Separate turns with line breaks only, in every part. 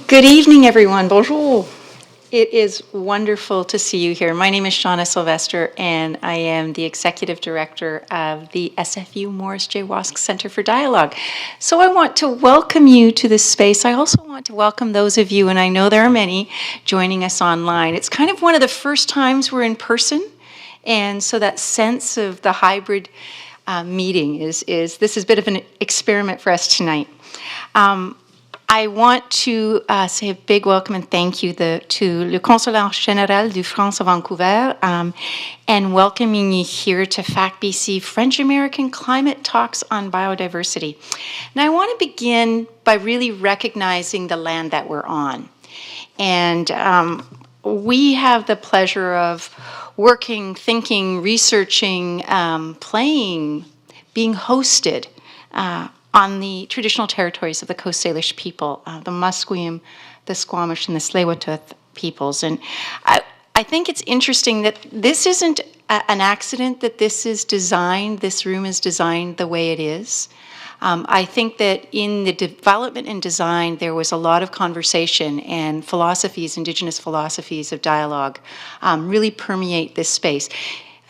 Good evening, everyone. Bonjour. It is wonderful to see you here. My name is Shauna Sylvester, and I am the Executive Director of the SFU Morris J. Wosk Centre for Dialogue. So I want to welcome you to this space. I also want to welcome those of you, and I know there are many, joining us online. It's kind of one of the first times we're in person, and so that sense of the hybrid meeting this is a bit of an experiment for us tonight. I want to say a big welcome and thank you to Le Consulat Général de France à Vancouver and welcoming you here to FAC-BC French American Climate Talks on Biodiversity. Now I want to begin by really recognizing the land that we're on. And we have the pleasure of working, thinking, researching, playing, being hosted on the traditional territories of the Coast Salish people, the Musqueam, the Squamish, and the Tsleil-Waututh peoples. And I think it's interesting that this isn't an accident that this room is designed the way it is. I think that in the development and design, there was a lot of conversation and philosophies, Indigenous philosophies of dialogue, really permeate this space.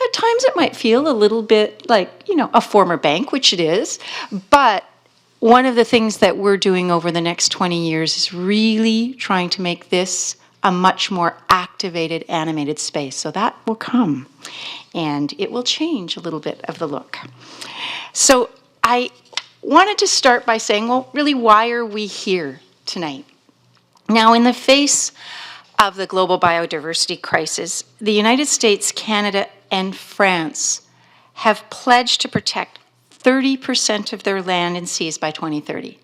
At times it might feel a little bit like, a former bank, which it is, but one of the things that we're doing over the next 20 years is really trying to make this a much more activated, animated space. So that will come, and it will change a little bit of the look. So I wanted to start by saying, well, really, why are we here tonight? Now, in the face of the global biodiversity crisis, the United States, Canada, and France have pledged to protect 30% of their land and seas by 2030.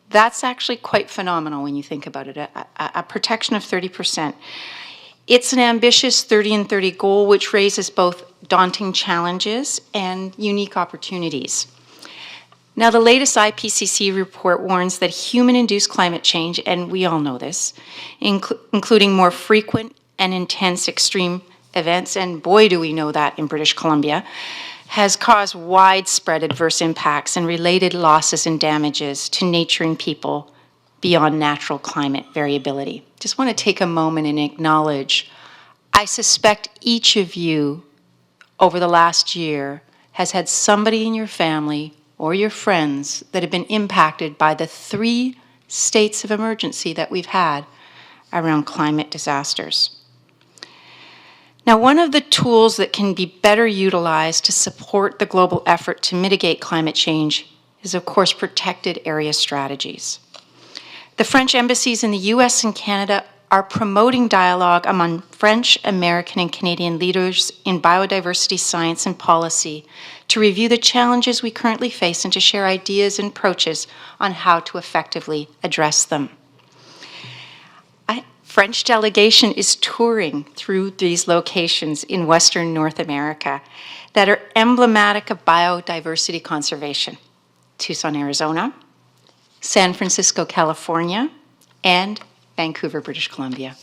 That's actually quite phenomenal when you think about it, a protection of 30%. It's an ambitious 30 and 30 goal, which raises both daunting challenges and unique opportunities. Now, the latest IPCC report warns that human-induced climate change, and we all know this, including more frequent and intense extreme events, and boy do we know that in British Columbia, has caused widespread adverse impacts and related losses and damages to nature and people beyond natural climate variability. Just want to take a moment and acknowledge, I suspect each of you over the last year has had somebody in your family or your friends that have been impacted by the 3 states of emergency that we've had around climate disasters. Now, one of the tools that can be better utilized to support the global effort to mitigate climate change is, of course, protected area strategies. The French Embassies in the US and Canada are promoting dialogue among French, American, and Canadian leaders in biodiversity science and policy to review the challenges we currently face and to share ideas and approaches on how to effectively address them. French delegation is touring through these locations in Western North America that are emblematic of biodiversity conservation. Tucson, Arizona, San Francisco, California, and Vancouver, British Columbia.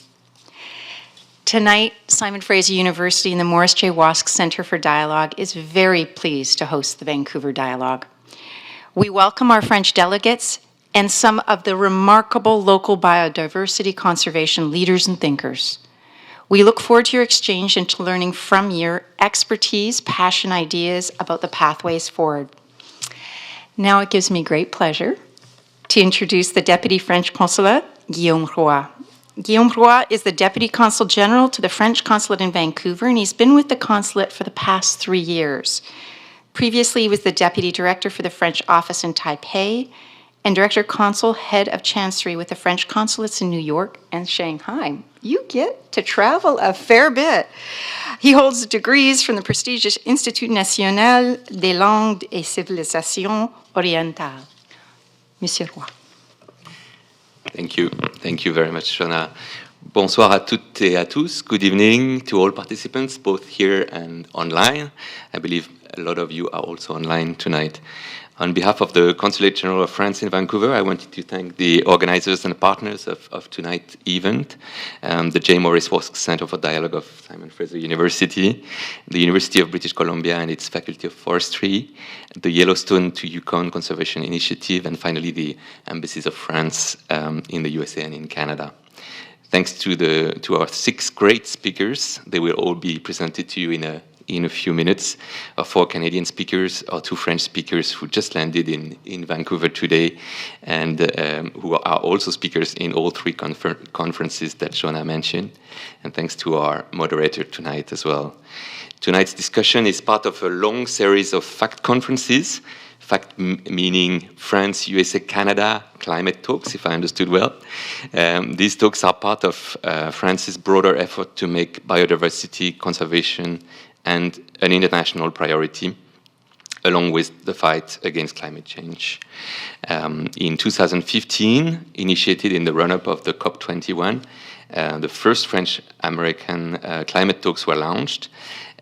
Tonight, Simon Fraser University and the Morris J. Wosk Centre for Dialogue is very pleased to host the Vancouver Dialogue. We welcome our French delegates and some of the remarkable local biodiversity conservation leaders and thinkers. We look forward to your exchange and to learning from your expertise, passion, ideas about the pathways forward. Now it gives me great pleasure to introduce the Deputy French Consulate, Guillaume Roy. Guillaume Roy is the Deputy Consul General to the French Consulate in Vancouver, and he's been with the consulate for the past 3 years. Previously, he was the Deputy Director for the French office in Taipei, and Director Consul, Head of Chancery with the French Consulates in New York and Shanghai. You get to travel a fair bit. He holds degrees from the prestigious Institut National des Langues et Civilisations Orientales. Monsieur Roy.
Thank you. Thank you very much, Shona. Bonsoir à toutes et à tous. Good evening to all participants, both here and online. I believe a lot of you are also online tonight. On behalf of the Consulate General of France in Vancouver, I wanted to thank the organizers and partners of tonight's event, the J. Morris Wosk Centre for Dialogue of Fraser University, the University of British Columbia and its Faculty of Forestry, the Yellowstone to Yukon Conservation Initiative, and finally the Embassies of France in the USA and in Canada. Thanks to our 6 great speakers. They will all be presented to you in a few minutes. Our 4 Canadian speakers, our 2 French speakers who just landed in Vancouver today, and who are also speakers in all 3 conferences that Shona mentioned. And thanks to our moderator tonight as well. Tonight's discussion is part of a long series of FACT conferences. FACT meaning France, USA, Canada climate talks, if I understood well. These talks are part of France's broader effort to make biodiversity conservation and an international priority, along with the fight against climate change. In 2015, initiated in the run-up of the COP21, the first French-American climate talks were launched,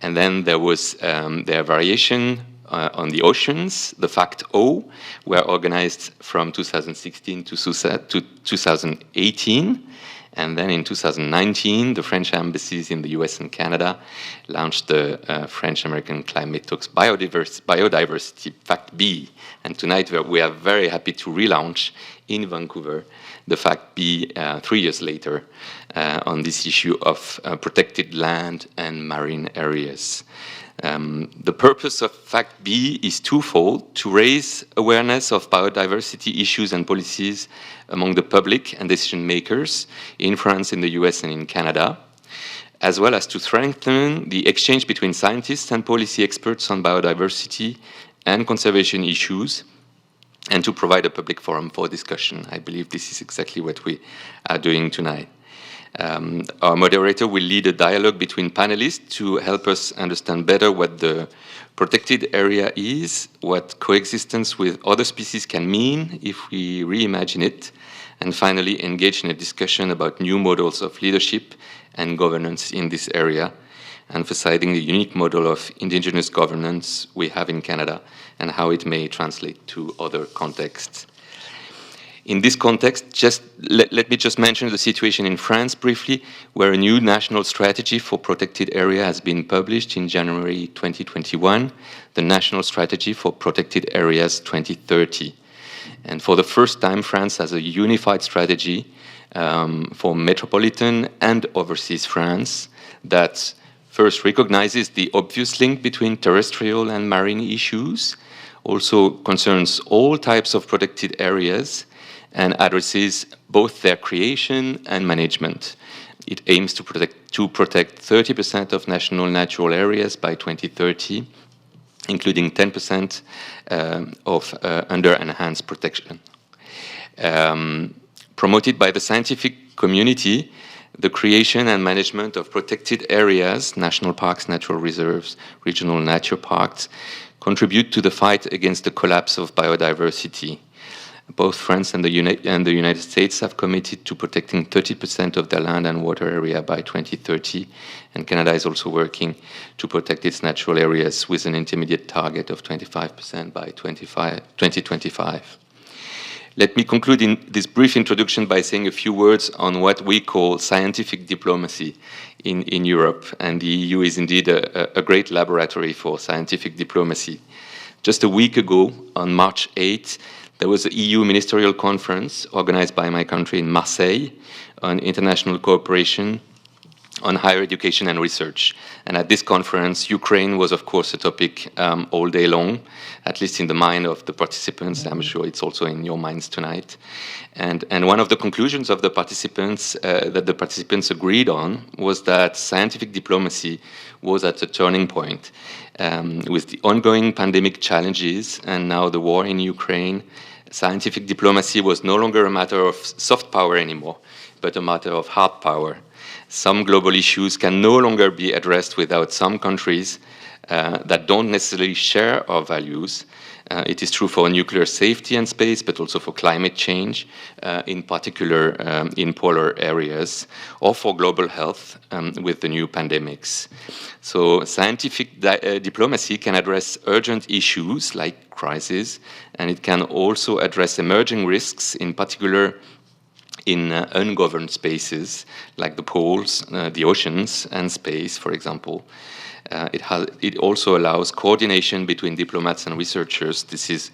and then there was their variation on the oceans. The FACT-O were organized from 2016 to 2018. And then in 2019, the French embassies in the US and Canada launched the French-American Climate Talks Biodiversity FACT-B. And tonight we are very happy to relaunch in Vancouver the FACT-B 3 years later on this issue of protected land and marine areas. The purpose of FACT-B is twofold: to raise awareness of biodiversity issues and policies among the public and decision makers in France, in the US, and in Canada, as well as to strengthen the exchange between scientists and policy experts on biodiversity and conservation issues, and to provide a public forum for discussion. I believe this is exactly what we are doing tonight. Our moderator will lead a dialogue between panelists to help us understand better what the protected area is, what coexistence with other species can mean if we reimagine it, and finally engage in a discussion about new models of leadership and governance in this area, emphasizing the unique model of indigenous governance we have in Canada and how it may translate to other contexts. In this context, let me just mention the situation in France briefly, where a new national strategy for protected area has been published in January 2021, the National Strategy for Protected Areas 2030. And for the first time, France has a unified strategy for metropolitan and overseas France that first recognizes the obvious link between terrestrial and marine issues, also concerns all types of protected areas, and addresses both their creation and management. It aims to protect 30% of national natural areas by 2030, including 10% of under enhanced protection. Promoted by the scientific community, the creation and management of protected areas, national parks, natural reserves, regional nature parks, contribute to the fight against the collapse of biodiversity. Both France and the United States have committed to protecting 30% of their land and water area by 2030, and Canada is also working to protect its natural areas with an intermediate target of 25% by 2025. Let me conclude in this brief introduction by saying a few words on what we call scientific diplomacy in Europe, and the EU is indeed a great laboratory for scientific diplomacy. Just a week ago, on March 8th, there was an EU ministerial conference organized by my country in Marseille on international cooperation on higher education and research. And at this conference, Ukraine was, of course, a topic all day long, at least in the mind of the participants. I'm sure it's also in your minds tonight. And one of the conclusions of the participants that the participants agreed on was that scientific diplomacy was at a turning point. With the ongoing pandemic challenges and now the war in Ukraine, scientific diplomacy was no longer a matter of soft power anymore, but a matter of hard power. Some global issues can no longer be addressed without some countries that don't necessarily share our values It is true for nuclear safety and space, but also for climate change, in particular in polar areas, or for global health with the new pandemics. So scientific diplomacy can address urgent issues like crises, and it can also address emerging risks, in particular in ungoverned spaces like the poles, the oceans, and space, for example. It also allows coordination between diplomats and researchers. This is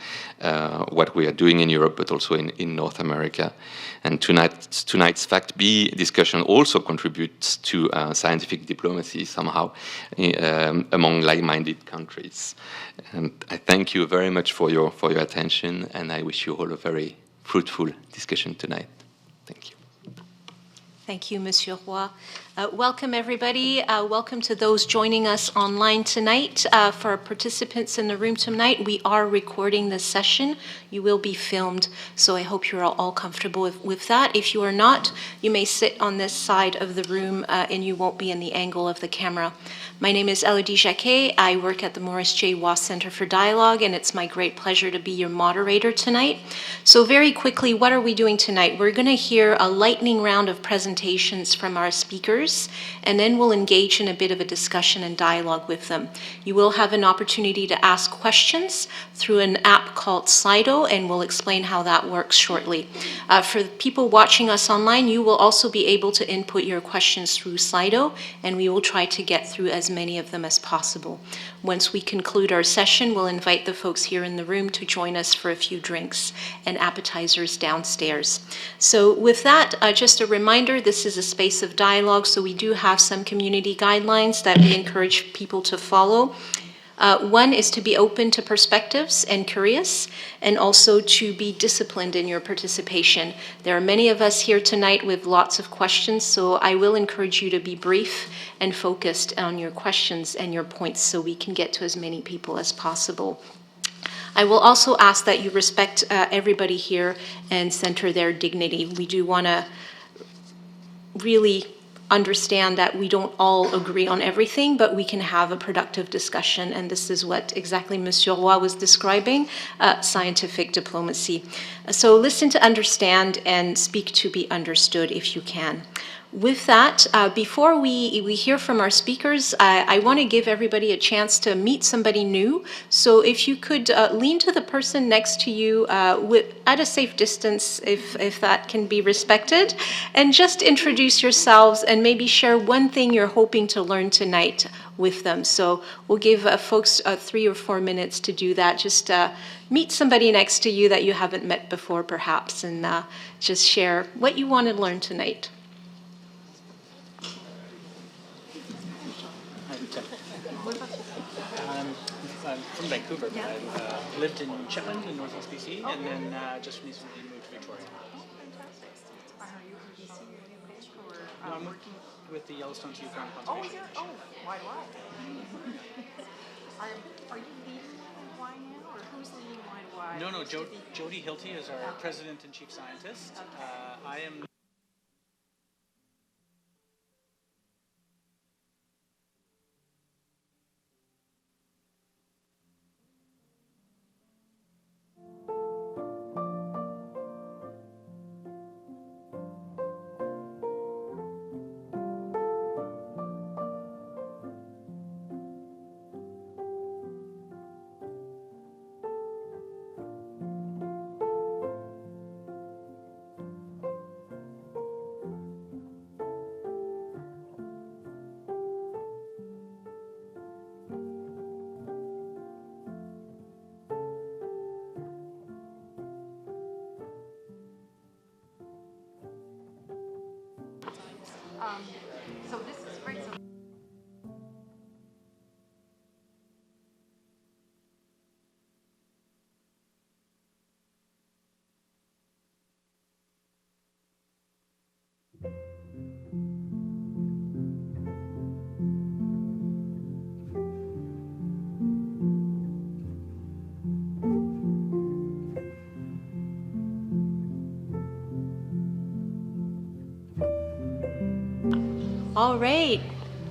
what we are doing in Europe, but also in North America. And tonight's Fact B discussion also contributes to scientific diplomacy somehow among like-minded countries. And I thank you very much for your attention, and I wish you all a very fruitful discussion tonight. Thank you.
Thank you, Monsieur Roy. Welcome, everybody. Welcome to those joining us online tonight. For our participants in the room tonight, we are recording this session. You will be filmed, so I hope you're all comfortable with that. If you are not, you may sit on this side of the room and you won't be in the angle of the camera. My name is Elodie Jacquet. I work at the Morris J. Wosk Centre for Dialogue, and it's my great pleasure to be your moderator tonight. So very quickly, what are we doing tonight? We're going to hear a lightning round of presentations from our speakers, and then we'll engage in a bit of a discussion and dialogue with them. You will have an opportunity to ask questions through an app called Slido, and we'll explain how that works shortly. For the people watching us online, you will also be able to input your questions through Slido, and we will try to get through as many of them as possible. Once we conclude our session, we'll invite the folks here in the room to join us for a few drinks and appetizers downstairs. So with that, just a reminder, this is a space of dialogue, so we do have some community guidelines that we encourage people to follow. One is to be open to perspectives and curious, and also to be disciplined in your participation. There are many of us here tonight with lots of questions, so I will encourage you to be brief and focused on your questions and your points so we can get to as many people as possible. I will also ask that you respect everybody here and center their dignity. We do want to really understand that we don't all agree on everything, but we can have a productive discussion, and this is what exactly Monsieur Roy was describing, scientific diplomacy. So listen to understand and speak to be understood if you can. With that, before we hear from our speakers, I want to give everybody a chance to meet somebody new. So if you could lean to the person next to you at a safe distance, if that can be respected, and just introduce yourselves and maybe share one thing you're hoping to learn tonight with them. So we'll give folks 3 or 4 minutes to do that. Just meet somebody next to you that you haven't met before, perhaps, and just share what you want to learn tonight.
I'm from Vancouver, but I've lived in Shetland in Northwest BC, and then just recently moved to Victoria.
Oh, fantastic. Are you from BC or New York, or
No, I'm working with the Yellowstone Tucson
Oh,
Conservation
you're,
Commission.
why? Are you leading why now, or who's leading why?
No, Jody Hilty is our president and chief scientist. I am.
So this is great.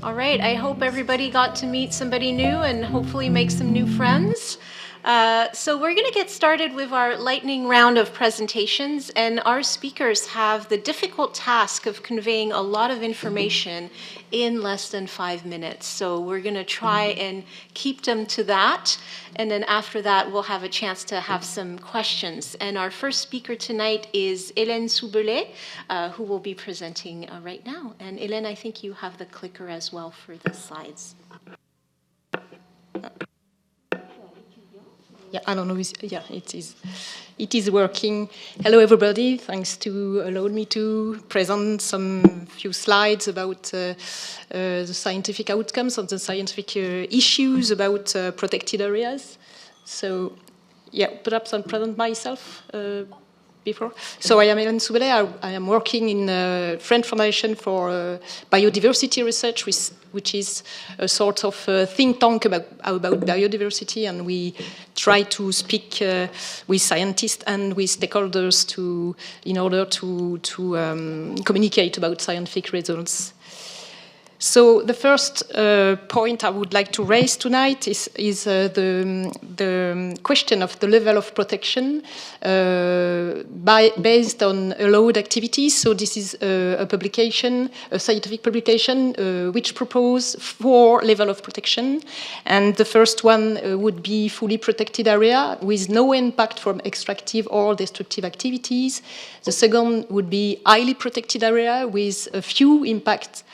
All right. I hope everybody got to meet somebody new and hopefully make some new friends. So we're going to get started with our lightning round of presentations, and our speakers have the difficult task of conveying a lot of information in less than 5 minutes. So we're going to try and keep them to that, and then after that we'll have a chance to have some questions. And our first speaker tonight is Hélène Soubelet, who will be presenting right now. And Hélène, I think you have the clicker as well for the slides.
Yeah, I don't know. Yeah, it is. It is working. Hello, everybody. Thanks to allow me to present some few slides about the scientific outcomes of the scientific issues about protected areas. So, yeah, perhaps I'll present myself before. So I am Hélène Soubelet. I am working in the French Foundation for Biodiversity Research, which is a sort of think tank about biodiversity, and we try to speak with scientists and with stakeholders in order to communicate about scientific results. So the first point I would like to raise tonight is the question of the level of protection based on allowed activities. So this is a publication, a scientific publication, which propose 4 levels of protection. And the first one would be fully protected area with no impact from extractive or destructive activities. The second would be highly protected area with a few impacts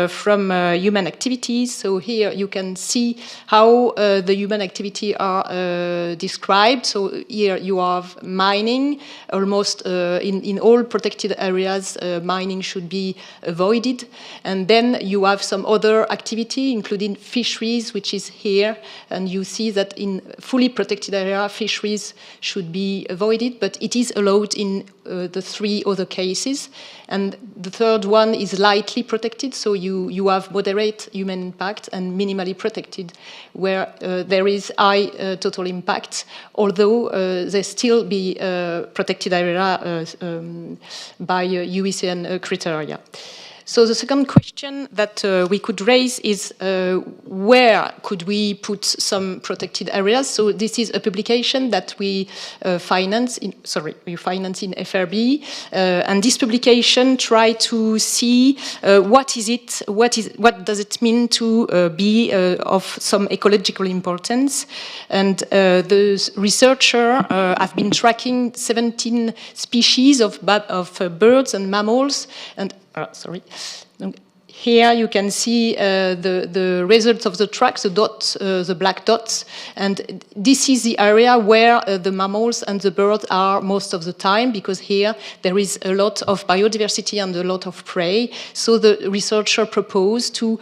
from human activities. So here you can see how the human activity are described. So here you have mining. Almost in all protected areas, mining should be avoided. And then you have some other activity, including fisheries, which is here. And you see that in fully protected area, fisheries should be avoided, but it is allowed in the 3 other cases. And the third one is lightly protected, so you have moderate human impact and minimally protected, where there is high total impact, although there still be protected area by UICN criteria. So the second question that we could raise is where could we put some protected areas? So this is a publication that we finance in FRB, and this publication try to see what does it mean to be of some ecological importance, and the researcher have been tracking 17 species of birds and mammals, and here you can see the results of the tracks, the black dots, and this is the area where the mammals and the birds are most of the time, because here there is a lot of biodiversity and a lot of prey. So the researcher proposed to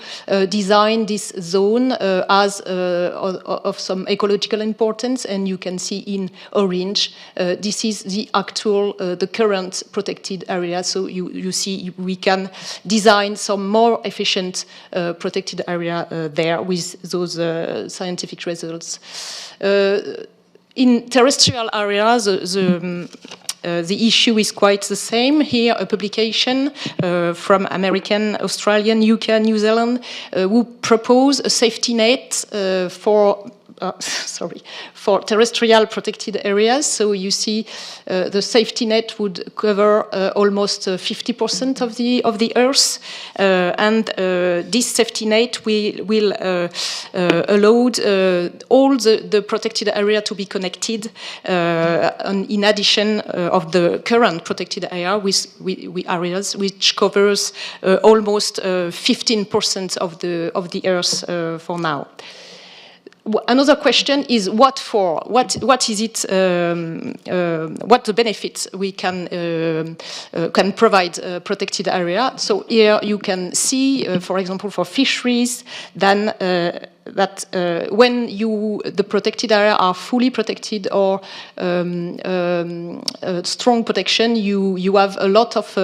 design this zone as of some ecological importance, and you can see in orange, this is the actual, the current protected area. So you see we can design some more efficient protected area there with those scientific results. In terrestrial areas, the issue is quite the same. Here, a publication from American, Australian, UK, and New Zealand who propose a safety net for terrestrial protected areas. So you see the safety net would cover almost 50% of the Earth, and this safety net will allow all the protected area to be connected in addition of the current protected area with areas which covers almost 15% of the Earth for now. Another question is what for? What is it? What the benefits we can provide protected area? So here you can see, for example, for fisheries, then that when the protected area are fully protected or strong protection, you have a lot of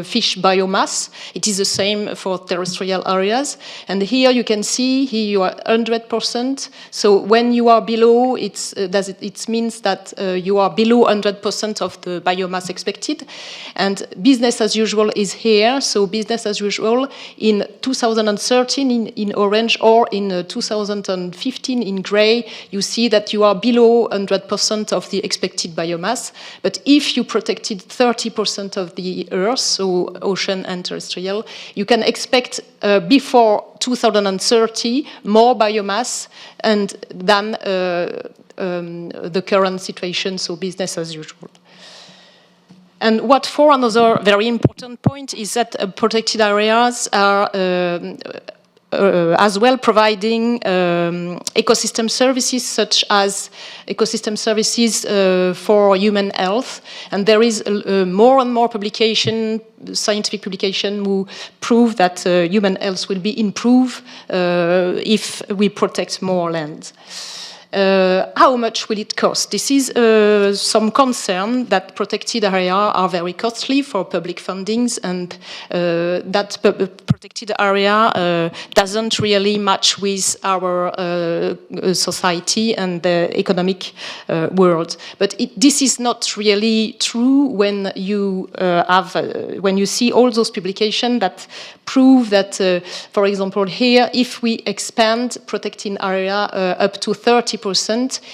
fish biomass. It is the same for terrestrial areas. And here you can see, here you are 100%. So when you are below, it means that you are below 100% of the biomass expected. And business as usual is here. So business as usual in 2013 in orange, or in 2015 in gray, you see that you are below 100% of the expected biomass. But if you protected 30% of the Earth, so ocean and terrestrial, you can expect before 2030 more biomass and than the current situation, so business as usual. And what for another very important point is that protected areas are as well providing ecosystem services, such as ecosystem services for human health. And there is more and more scientific publication who prove that human health will be improved if we protect more land. How much will it cost? This is some concern that protected areas are very costly for public fundings, and that protected area doesn't really match with our society and the economic world. But this is not really true when you when you see all those publications that prove that, for example, here, if we expand protected area up to 30%,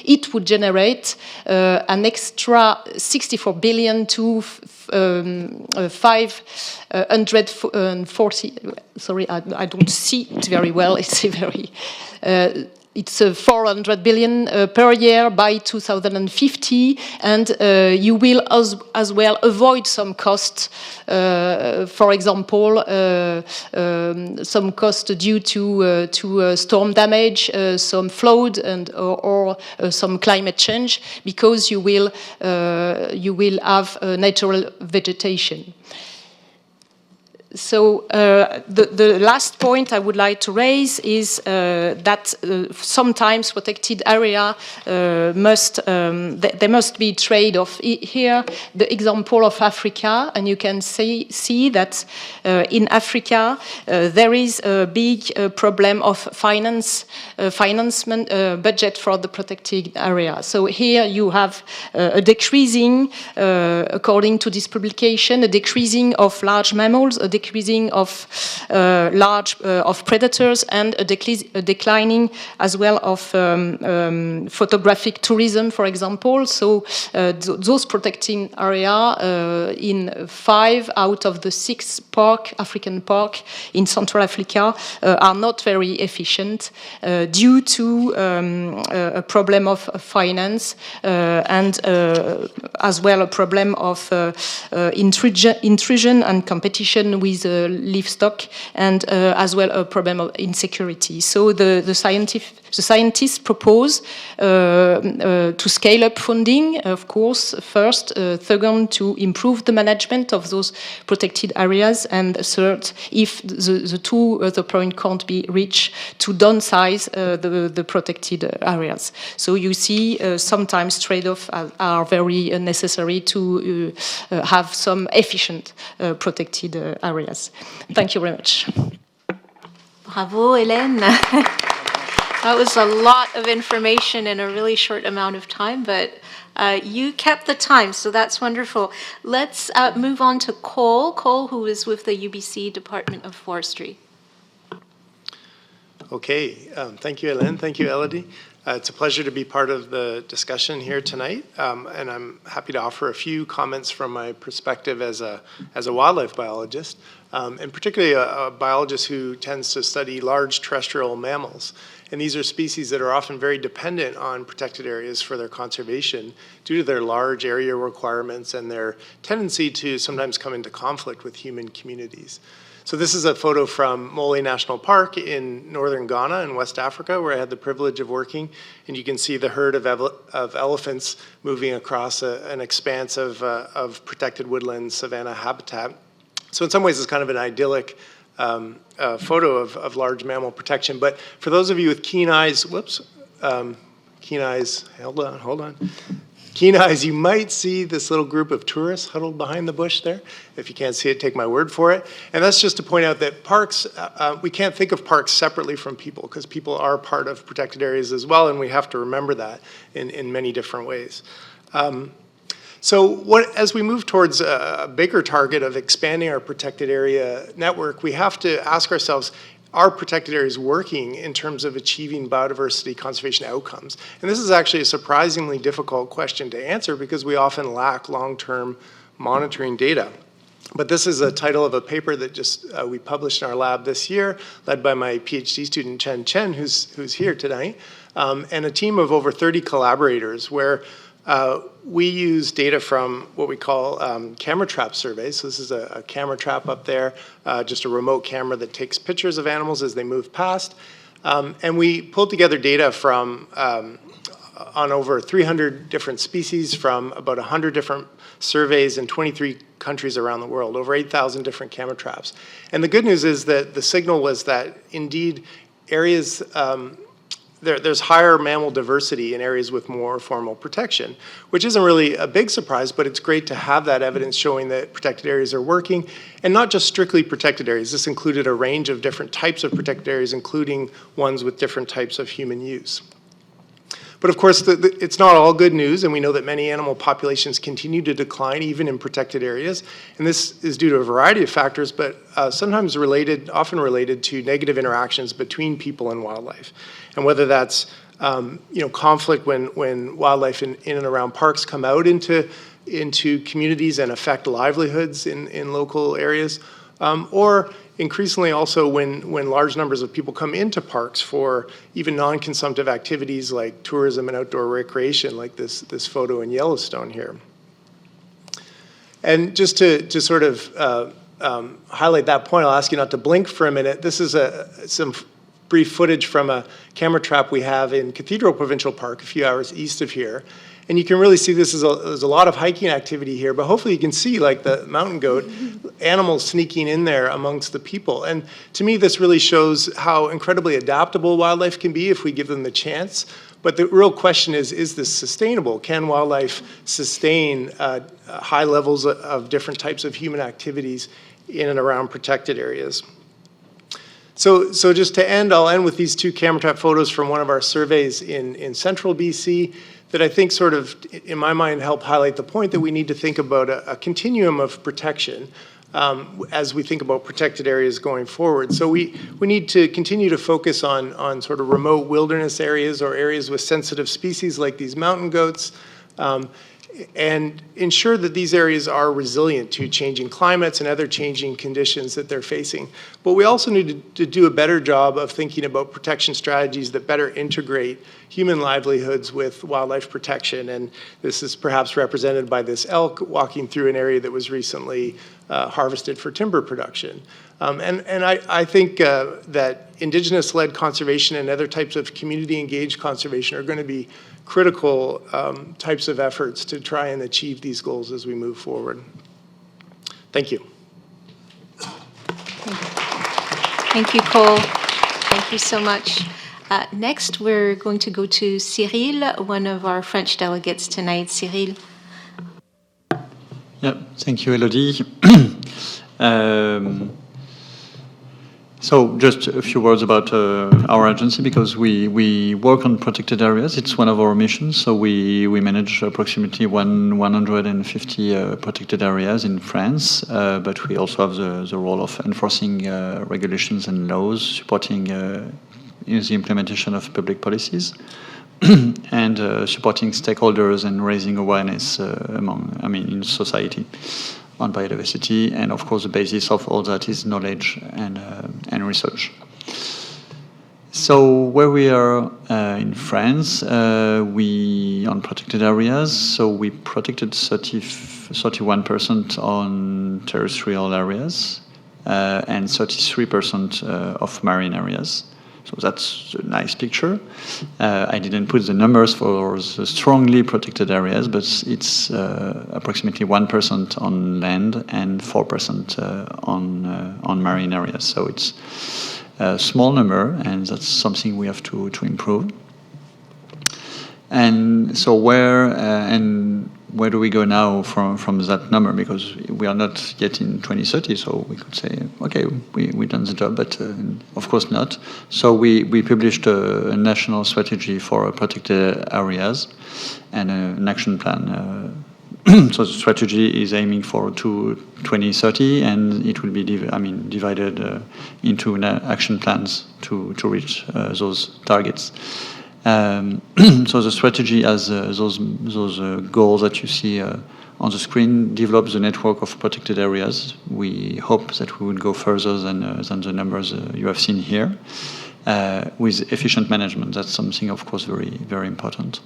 it would generate an extra 64 billion to 540. Sorry, I don't see it very well. It's a very. It's 400 billion per year by 2050, and you will as well avoid some costs. For example, some cost due to storm damage, some flood, or some climate change, because you will have natural vegetation. So the last point I would like to raise is that sometimes protected area there must be trade-off. Here, the example of Africa, and you can see that in Africa there is a big problem of financement budget for the protected area. So here you have a decreasing, according to this publication, a decreasing of large mammals, a decreasing of of predators, and a declining as well of photographic tourism, for example. So those protecting area in 5 out of the 6 African park in Central Africa are not very efficient due to a problem of finance and as well a problem of intrusion and competition with livestock, and as well a problem of insecurity. So the scientists propose to scale up funding, of course, first, second, to improve the management of those protected areas, and third, if the two other points can't be reached, to downsize the protected areas. So you see sometimes trade-offs are very necessary to have some efficient protected areas. Thank you very much.
Bravo, Hélène. That was a lot of information in a really short amount of time, but you kept the time, so that's wonderful. Let's move on to Cole. Cole, who is with the UBC Department of Forestry.
Okay, thank you, Hélène. Thank you, Elodie. It's a pleasure to be part of the discussion here tonight, and I'm happy to offer a few comments from my perspective as a wildlife biologist, and particularly a biologist who tends to study large terrestrial mammals. And these are species that are often very dependent on protected areas for their conservation due to their large area requirements and their tendency to sometimes come into conflict with human communities. So this is a photo from Mole National Park in northern Ghana in West Africa, where I had the privilege of working. And you can see the herd of elephants moving across an expanse of protected woodland savanna habitat. So in some ways, it's kind of an idyllic photo of large mammal protection. But for those of you with keen eyes, hold on. keen eyes, you might see this little group of tourists huddled behind the bush there. If you can't see it, take my word for it. And that's just to point out that parks, we can't think of parks separately from people, because people are part of protected areas as well, and we have to remember that in many different ways. As we move towards a bigger target of expanding our protected area network, we have to ask ourselves, are protected areas working in terms of achieving biodiversity conservation outcomes? And this is actually a surprisingly difficult question to answer, because we often lack long-term monitoring data. But this is a title of a paper that just we published in our lab this year, led by my PhD student Chen, who's here tonight, and a team of over 30 collaborators, where we use data from what we call camera trap surveys. So this is a camera trap up there, just a remote camera that takes pictures of animals as they move past. And we pulled together data from on over 300 different species from about 100 different surveys in 23 countries around the world, over 8,000 different camera traps. And the good news is that the signal was that indeed areas there's higher mammal diversity in areas with more formal protection, which isn't really a big surprise, but it's great to have that evidence showing that protected areas are working, and not just strictly protected areas. This included a range of different types of protected areas, including ones with different types of human use. But of course, it's not all good news, and we know that many animal populations continue to decline, even in protected areas. And this is due to a variety of factors, but sometimes often related to negative interactions between people and wildlife. And whether that's conflict when wildlife in and around parks come out into communities and affect livelihoods in local areas, or increasingly also when large numbers of people come into parks for even non-consumptive activities like tourism and outdoor recreation, like this photo in Yellowstone here. And just to sort of highlight that point, I'll ask you not to blink for a minute. This is some brief footage from a camera trap we have in Cathedral Provincial Park, a few hours east of here. And you can really see there's a lot of hiking activity here, but hopefully you can see, like the mountain goat, animals sneaking in there amongst the people. And to me, this really shows how incredibly adaptable wildlife can be if we give them the chance. But the real question is this sustainable? Can wildlife sustain high levels of different types of human activities in and around protected areas? So just to end, I'll end with these two camera trap photos from one of our surveys in central BC that I think sort of, in my mind, help highlight the point that we need to think about a continuum of protection as we think about protected areas going forward. So we need to continue to focus on sort of remote wilderness areas or areas with sensitive species like these mountain goats, and ensure that these areas are resilient to changing climates and other changing conditions that they're facing. But we also need to do a better job of thinking about protection strategies that better integrate human livelihoods with wildlife protection. And this is perhaps represented by this elk walking through an area that was recently harvested for timber production. And I think that Indigenous-led conservation and other types of community-engaged conservation are going to be critical types of efforts to try and achieve these goals as we move forward. Thank you.
Thank you, Cole. Thank you so much. Next, we're going to go to Cyril, one of our French delegates tonight. Cyril.
Yeah, thank you, Elodie. So just a few words about our agency, because we work on protected areas. It's one of our missions. So we manage approximately 150 protected areas in France, but we also have the role of enforcing regulations and laws, supporting the implementation of public policies, and supporting stakeholders and raising awareness in society on biodiversity. And of course, the basis of all that is knowledge and research. So where we are in France, we on protected areas. So we protected 31% on terrestrial areas and 33% of marine areas. So that's a nice picture. I didn't put the numbers for the strongly protected areas, but it's approximately 1% on land and 4% on marine areas. So it's a small number, and that's something we have to improve. And so where do we go now from that number? Because we are not yet in 2030, so we could say, okay, we done the job, but of course not. So we published a national strategy for protected areas and an action plan. So the strategy is aiming for 2030, and it will be divided into action plans to reach those targets. So the strategy has those goals that you see on the screen, develop the network of protected areas. We hope that we will go further than the numbers you have seen here. With efficient management, that's something, of course, very, very important.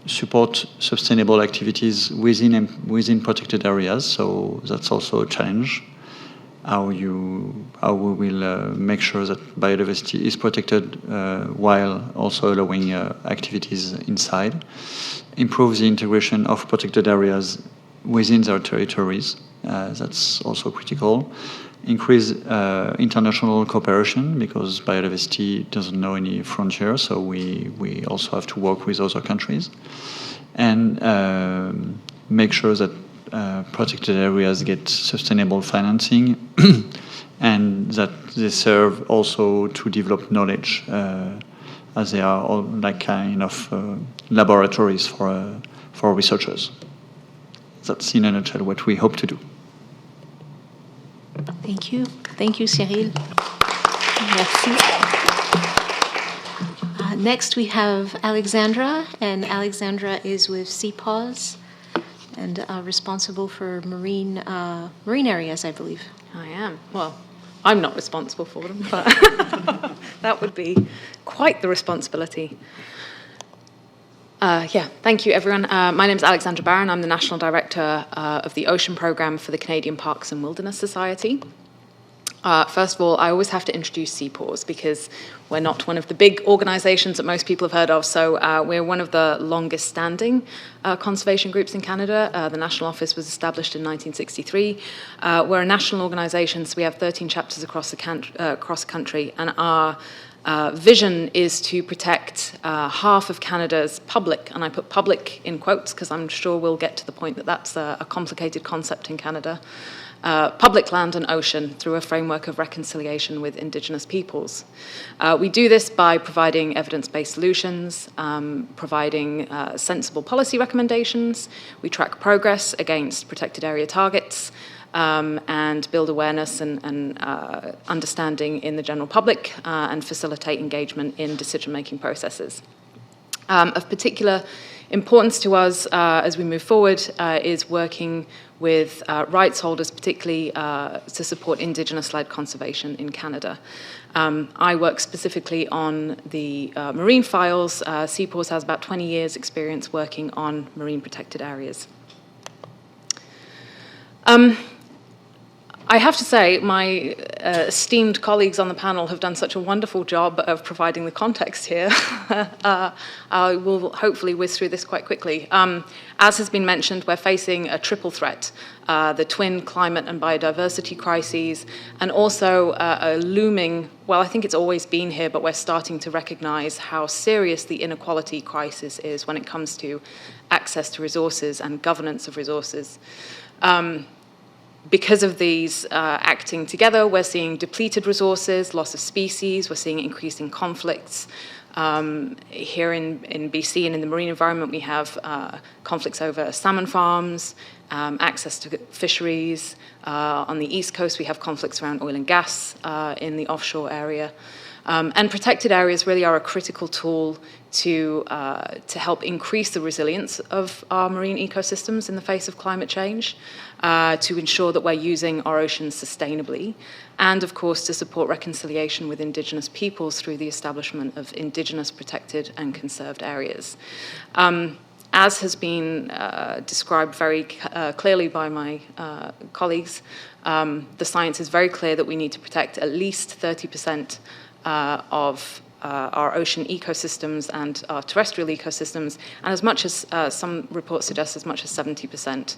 Support sustainable activities within protected areas, so that's also a challenge. How we will make sure that biodiversity is protected while also allowing activities inside. Improve the integration of protected areas within their territories. That's also critical. Increase international cooperation, because biodiversity doesn't know any frontier, so we also have to work with other countries. And make sure that protected areas get sustainable financing and that they serve also to develop knowledge, as they are all like kind of laboratories for researchers. That's in a nutshell what we hope to do.
Thank you. Thank you, Cyril. Merci. Next, we have Alexandra, and Alexandra is with CPAWS and responsible for marine areas, I believe.
I am. Well, I'm not responsible for them, but that would be quite the responsibility. Thank you, everyone. My name is Alexandra Barron. I'm the National Director of the Ocean Programme for the Canadian Parks and Wilderness Society. First of all, I always have to introduce CPAWS because we're not one of the big organisations that most people have heard of. So we're one of the longest standing conservation groups in Canada. The national office was established in 1963. We're a national organisation, so we have 13 chapters across the country, and our vision is to protect half of Canada's public, and I put public in quotes because I'm sure we'll get to the point that that's a complicated concept in Canada, public land and ocean through a framework of reconciliation with Indigenous peoples. We do this by providing evidence-based solutions, providing sensible policy recommendations. We track progress against protected area targets, and build awareness and understanding in the general public, and facilitate engagement in decision-making processes. Of particular importance to us as we move forward is working with rights holders, particularly to support Indigenous-led conservation in Canada. I work specifically on the marine files. CPAWS has about 20 years' experience working on marine protected areas. I have to say, my esteemed colleagues on the panel have done such a wonderful job of providing the context here. I will hopefully whiz through this quite quickly. As has been mentioned, we're facing a triple threat, the twin climate and biodiversity crises, and also a looming, well, I think it's always been here, but we're starting to recognize how serious the inequality crisis is when it comes to access to resources and governance of resources. Because of these acting together, we're seeing depleted resources, loss of species, we're seeing increasing conflicts. Here in BC and in the marine environment, we have conflicts over salmon farms, access to fisheries. On the East Coast, we have conflicts around oil and gas in the offshore area. And protected areas really are a critical tool to help increase the resilience of our marine ecosystems in the face of climate change, to ensure that we're using our oceans sustainably, and of course to support reconciliation with Indigenous peoples through the establishment of Indigenous protected and conserved areas. As has been described very clearly by my colleagues, the science is very clear that we need to protect at least 30% of our ocean ecosystems and our terrestrial ecosystems, and as much as some reports suggest, as much as 70%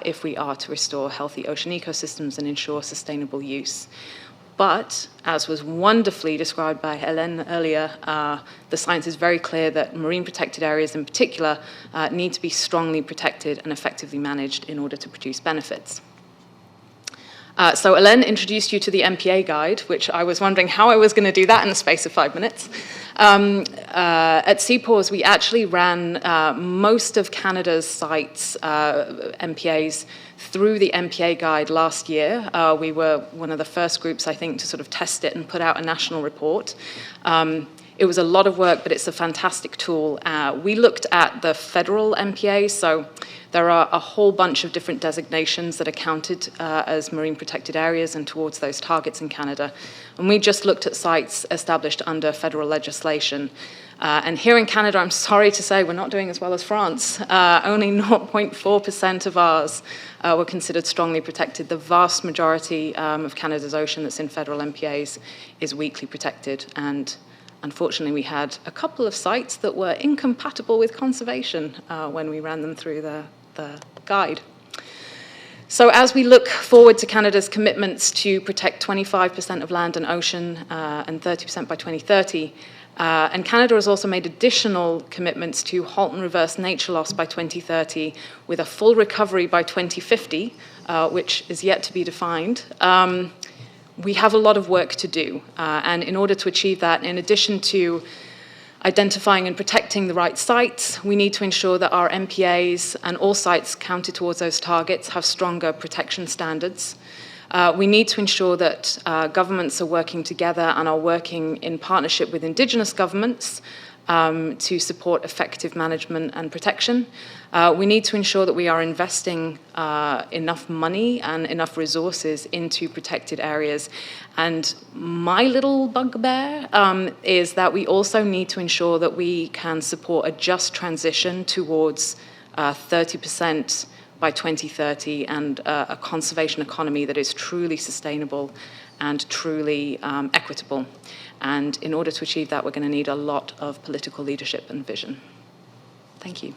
if we are to restore healthy ocean ecosystems and ensure sustainable use. But, as was wonderfully described by Hélène earlier, the science is very clear that marine protected areas in particular need to be strongly protected and effectively managed in order to produce benefits. So Hélène introduced you to the MPA guide, which I was wondering how I was going to do that in the space of 5 minutes. At CPAWS, we actually ran most of Canada's sites, MPAs, through the MPA guide last year. We were one of the first groups, I think, to sort of test it and put out a national report. It was a lot of work, but it's a fantastic tool. We looked at the federal MPA, so there are a whole bunch of different designations that are counted as marine protected areas and towards those targets in Canada. And we just looked at sites established under federal legislation. And here in Canada, I'm sorry to say, we're not doing as well as France. Only 0.4% of ours were considered strongly protected. The vast majority of Canada's ocean that's in federal MPAs is weakly protected. And unfortunately, we had a couple of sites that were incompatible with conservation when we ran them through the guide. So as we look forward to Canada's commitments to protect 25% of land and ocean and 30% by 2030, and Canada has also made additional commitments to halt and reverse nature loss by 2030 with a full recovery by 2050, which is yet to be defined. We have a lot of work to do. And in order to achieve that, in addition to identifying and protecting the right sites, we need to ensure that our MPAs and all sites counted towards those targets have stronger protection standards. We need to ensure that governments are working together and are working in partnership with Indigenous governments to support effective management and protection. We need to ensure that we are investing enough money and enough resources into protected areas. And my little bugbear is that we also need to ensure that we can support a just transition towards 30% by 2030 and a conservation economy that is truly sustainable and truly equitable. And in order to achieve that, we're going to need a lot of political leadership and vision. Thank you.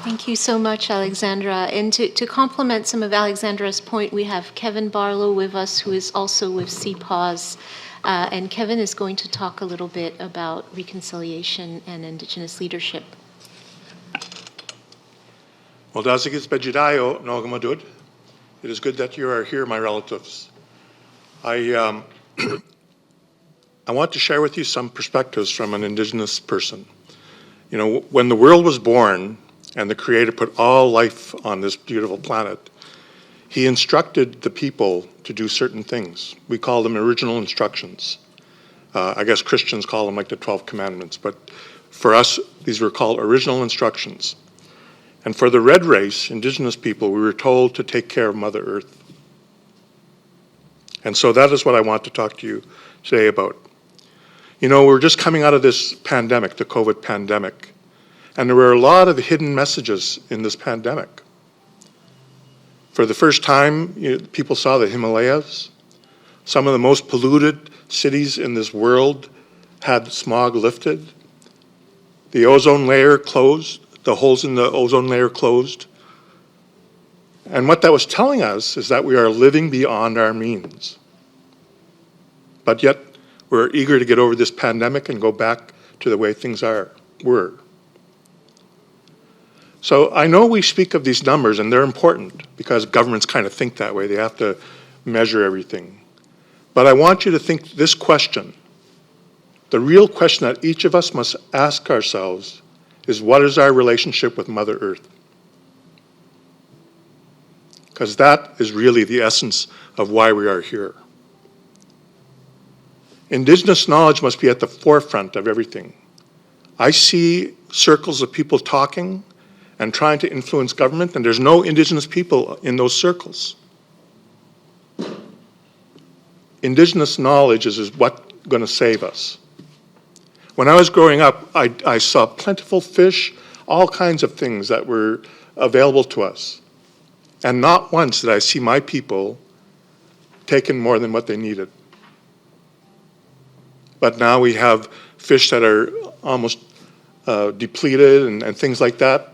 Thank you so much, Alexandra. And to complement some of Alexandra's point, we have Kevin Barlow with us, who is also with CPAWS. And Kevin is going to talk a little bit about reconciliation and Indigenous leadership.
Well, Dazigis Bejidayo Nogamadud. It is good that you are here, my relatives. I want to share with you some perspectives from an Indigenous person. You know, when the world was born and the Creator put all life on this beautiful planet, He instructed the people to do certain things. We call them original instructions. I guess Christians call them like the 12 Commandments, but for us, these were called original instructions. And for the red race, Indigenous people, we were told to take care of Mother Earth. And so that is what I want to talk to you today about. You know, we're just coming out of this pandemic, the COVID pandemic, and there were a lot of hidden messages in this pandemic. For the first time, people saw the Himalayas. Some of the most polluted cities in this world had smog lifted. The ozone layer closed. The holes in the ozone layer closed. And what that was telling us is that we are living beyond our means. But yet, we're eager to get over this pandemic and go back to the way things were. So I know we speak of these numbers, and they're important because governments kind of think that way. They have to measure everything. But I want you to think this question. The real question that each of us must ask ourselves is, what is our relationship with Mother Earth? Because that is really the essence of why we are here. Indigenous knowledge must be at the forefront of everything. I see circles of people talking and trying to influence government, and there's no Indigenous people in those circles. Indigenous knowledge is what's going to save us. When I was growing up, I saw plentiful fish, all kinds of things that were available to us. And not once did I see my people taking more than what they needed. But now we have fish that are almost depleted and things like that.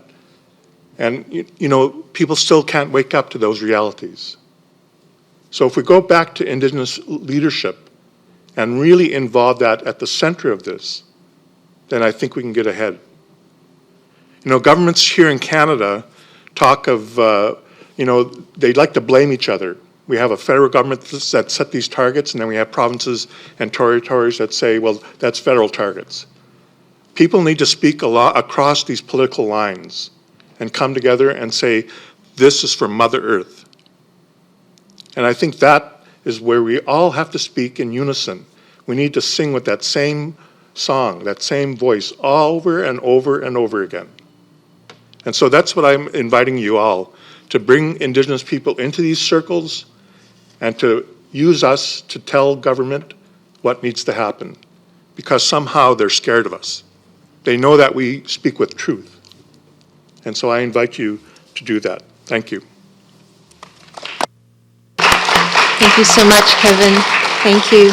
And, you know, people still can't wake up to those realities. So if we go back to Indigenous leadership and really involve that at the center of this, then I think we can get ahead. You know, governments here in Canada talk of, you know, they like to blame each other. We have a federal government that set these targets, and then we have provinces and territories that say, well, that's federal targets. People need to speak a lot across these political lines and come together and say, this is for Mother Earth. And I think that is where we all have to speak in unison. We need to sing with that same song, that same voice, over and over and over again. And so that's what I'm inviting you all, to bring Indigenous people into these circles and to use us to tell government what needs to happen, because somehow they're scared of us. They know that we speak with truth. And so I invite you to do that. Thank you.
Thank you so much, Kevin. Thank you.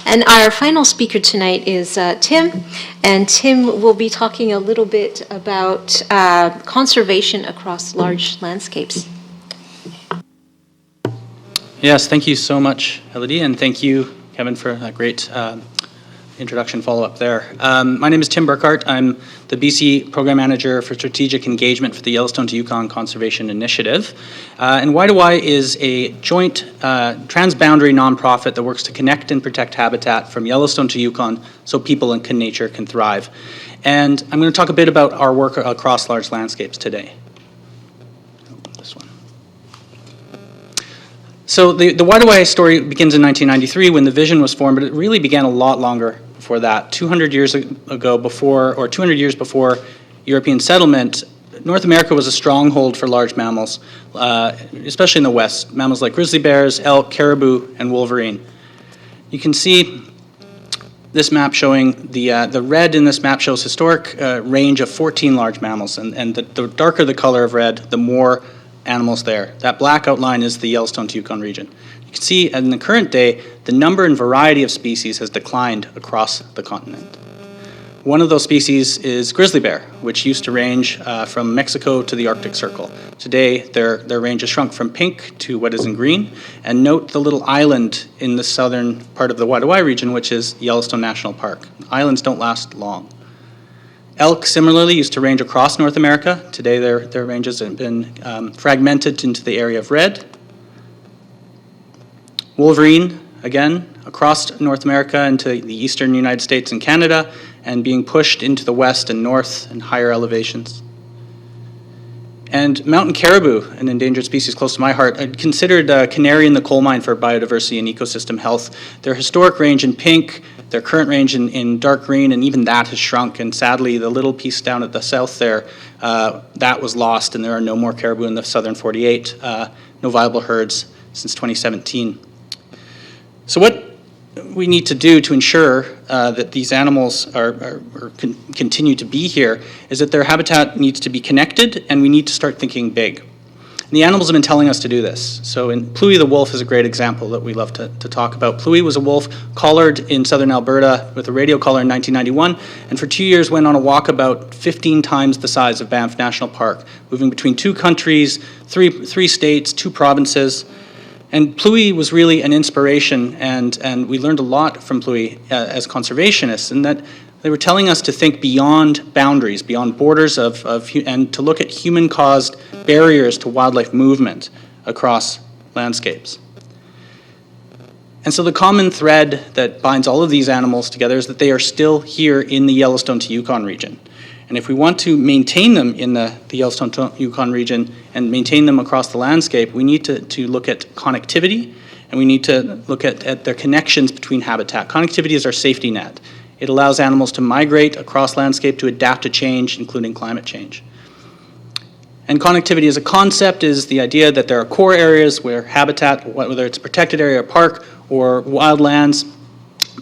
And our final speaker tonight is Tim, and Tim will be talking a little bit about conservation across large landscapes.
Yes, thank you so much, Elodie, and thank you, Kevin, for that great introduction follow-up there. My name is Tim Burkhart. I'm the BC Program Manager for Strategic Engagement for the Yellowstone to Yukon Conservation Initiative. And Y2Y is a joint transboundary nonprofit that works to connect and protect habitat from Yellowstone to Yukon so people and nature can thrive. And I'm going to talk a bit about our work across large landscapes today. This one. So the Y2Y story begins in 1993 when the vision was formed, but it really began a lot longer before that. 200 years ago, before 200 years before European settlement, North America was a stronghold for large mammals, especially in the West. Mammals like grizzly bears, elk, caribou, and wolverine. You can see this map showing the red in this map shows historic range of 14 large mammals, and the darker the color of red, the more animals there. That black outline is the Yellowstone to Yukon region. You can see in the current day, the number and variety of species has declined across the continent. One of those species is grizzly bear, which used to range from Mexico to the Arctic Circle. Today, their range has shrunk from pink to what is in green. And note the little island in the southern part of the Y2Y region, which is Yellowstone National Park. Islands don't last long. Elk similarly used to range across North America. Today their ranges have been fragmented into the area of red. Wolverine, again, across North America into the eastern United States and Canada, and being pushed into the west and north and higher elevations. And mountain caribou, an endangered species close to my heart, considered a canary in the coal mine for biodiversity and ecosystem health. Their historic range in pink, their current range in dark green, and even that has shrunk. And sadly, the little piece down at the south there, that was lost, and there are no more caribou in the southern 48, no viable herds since 2017. So what we need to do to ensure that these animals continue to be here is that their habitat needs to be connected, and we need to start thinking big. And the animals have been telling us to do this. So Pluie the wolf is a great example that we love to talk about. Pluie was a wolf collared in southern Alberta with a radio collar in 1991, and for 2 years went on a walk about 15 times the size of Banff National Park, moving between 2 countries, three states, 2 provinces. And Pluie was really an inspiration, and we learned a lot from Pluie as conservationists, in that they were telling us to think beyond boundaries, beyond borders and to look at human-caused barriers to wildlife movement across landscapes. And so the common thread that binds all of these animals together is that they are still here in the Yellowstone to Yukon region. And if we want to maintain them in the Yellowstone to Yukon region and maintain them across the landscape, we need to look at connectivity, and we need to look at their connections between habitat. Connectivity is our safety net. It allows animals to migrate across landscape to adapt to change, including climate change. And connectivity as a concept is the idea that there are core areas where habitat, whether it's a protected area or park or wildlands,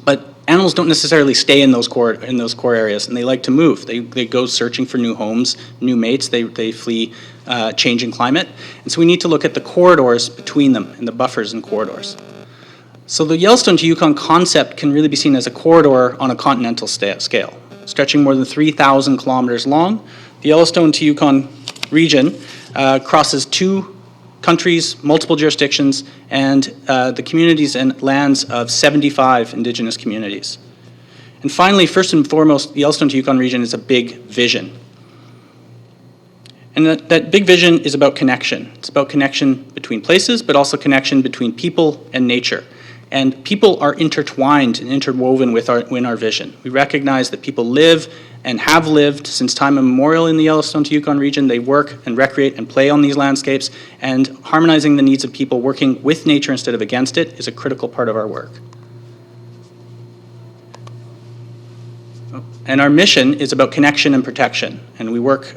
but animals don't necessarily stay in those core areas, and they like to move. They go searching for new homes, new mates. They flee changing climate, and so we need to look at the corridors between them and the buffers and corridors. So the Yellowstone to Yukon concept can really be seen as a corridor on a continental scale, stretching more than 3,000 kilometers long. The Yellowstone to Yukon region crosses 2 countries, multiple jurisdictions, and the communities and lands of 75 Indigenous communities. And finally, first and foremost, the Yellowstone to Yukon region is a big vision. And that big vision is about connection. It's about connection between places, but also connection between people and nature. And people are intertwined and interwoven with our vision. We recognize that people live and have lived since time immemorial in the Yellowstone to Yukon region. They work and recreate and play on these landscapes, and harmonizing the needs of people working with nature instead of against it is a critical part of our work. And our mission is about connection and protection. And we work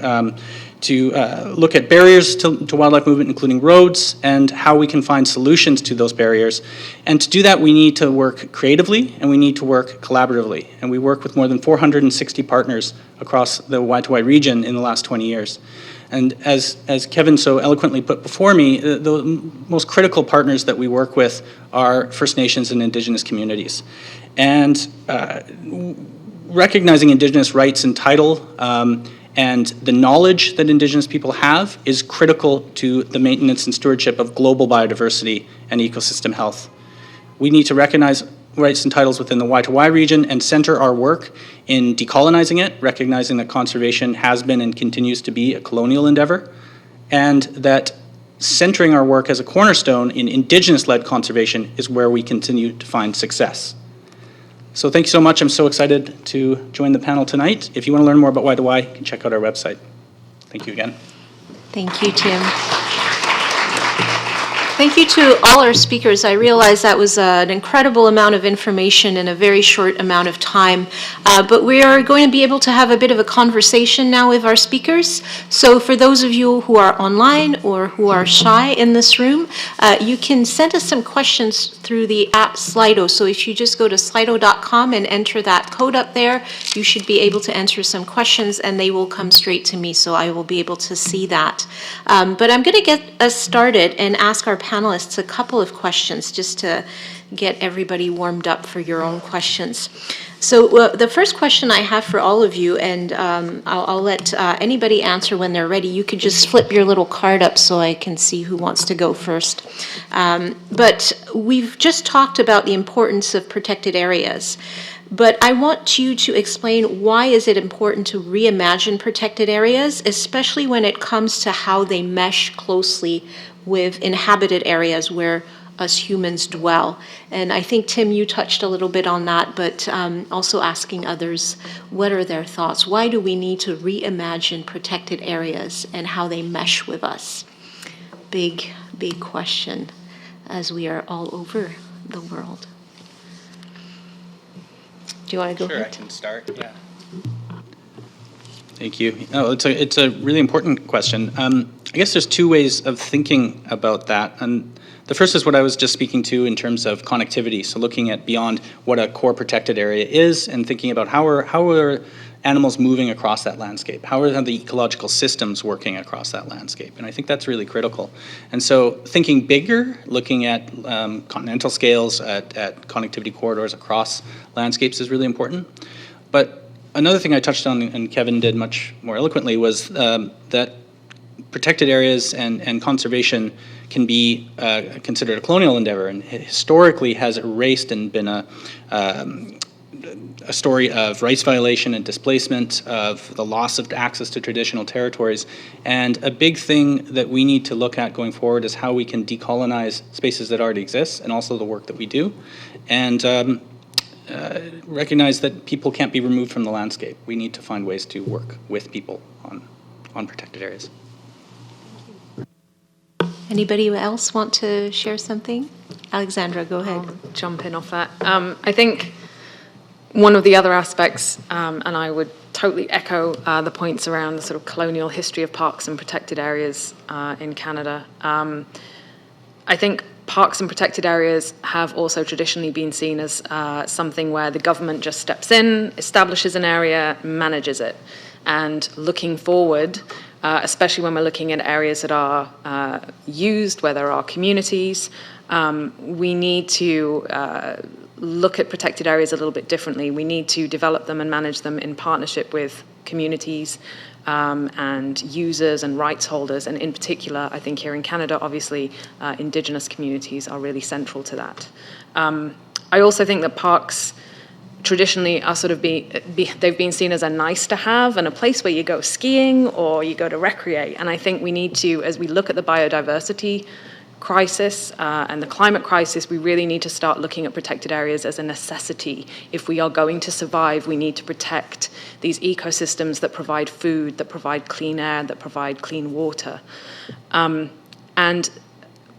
to look at barriers to wildlife movement, including roads, and how we can find solutions to those barriers. And to do that, we need to work creatively, and we need to work collaboratively. And we work with more than 460 partners across the Y2Y region in the last 20 years. And as Kevin so eloquently put before me, the most critical partners that we work with are First Nations and Indigenous communities. And recognizing Indigenous rights and title and the knowledge that Indigenous people have is critical to the maintenance and stewardship of global biodiversity and ecosystem health. We need to recognize rights and titles within the Y2Y region and center our work in decolonizing it, recognizing that conservation has been and continues to be a colonial endeavor, and that centering our work as a cornerstone in Indigenous-led conservation is where we continue to find success. So thank you so much. I'm so excited to join the panel tonight. If you want to learn more about Y2Y, you can check out our website. Thank you again.
Thank you, Tim. Thank you to all our speakers. I realize that was an incredible amount of information in a very short amount of time, but we are going to be able to have a bit of a conversation now with our speakers. So for those of you who are online or who are shy in this room, you can send us some questions through the app Slido. So if you just go to slido.com and enter that code up there, you should be able to answer some questions and they will come straight to me, so I will be able to see that. But I'm going to get us started and ask our panelists a couple of questions just to get everybody warmed up for your own questions. So the first question I have for all of you, and I'll let anybody answer when they're ready. You could just flip your little card up so I can see who wants to go first. But we've just talked about the importance of protected areas. But I want you to explain why is it important to reimagine protected areas, especially when it comes to how they mesh closely with inhabited areas where us humans dwell. And I think, Tim, you touched a little bit on that, but also asking others, what are their thoughts? Why do we need to reimagine protected areas and how they mesh with us? Big, big question as we are all over the world. Do you want to go ahead?
Sure, I can start, yeah. Thank you. Oh, it's a really important question. I guess there's 2 ways of thinking about that. And the first is what I was just speaking to in terms of connectivity. So looking at beyond what a core protected area is and thinking about how are animals moving across that landscape? How are the ecological systems working across that landscape? And I think that's really critical. And so thinking bigger, looking at continental scales, at connectivity corridors across landscapes is really important. But another thing I touched on, and Kevin did much more eloquently, was that protected areas and conservation can be considered a colonial endeavor, and historically has erased and been a story of rights violation and displacement, of the loss of access to traditional territories. And a big thing that we need to look at going forward is how we can decolonize spaces that already exist, and also the work that we do, and recognize that people can't be removed from the landscape. We need to find ways to work with people on protected areas.
Anybody else want to share something? Alexandra, go ahead.
I'll jump in off that. I think one of the other aspects, and I would totally echo the points around the sort of colonial history of parks and protected areas in Canada. I think parks and protected areas have also traditionally been seen as something where the government just steps in, establishes an area, manages it. And looking forward, especially when we're looking at areas that are used, where there are communities, we need to look at protected areas a little bit differently. We need to develop them and manage them in partnership with communities and users and rights holders, and in particular, I think here in Canada, obviously, Indigenous communities are really central to that. I also think that parks traditionally are sort of they've been seen as a nice to have and a place where you go skiing or you go to recreate. And I think we need to, as we look at the biodiversity crisis and the climate crisis, we really need to start looking at protected areas as a necessity. If we are going to survive, we need to protect these ecosystems that provide food, that provide clean air, that provide clean water. And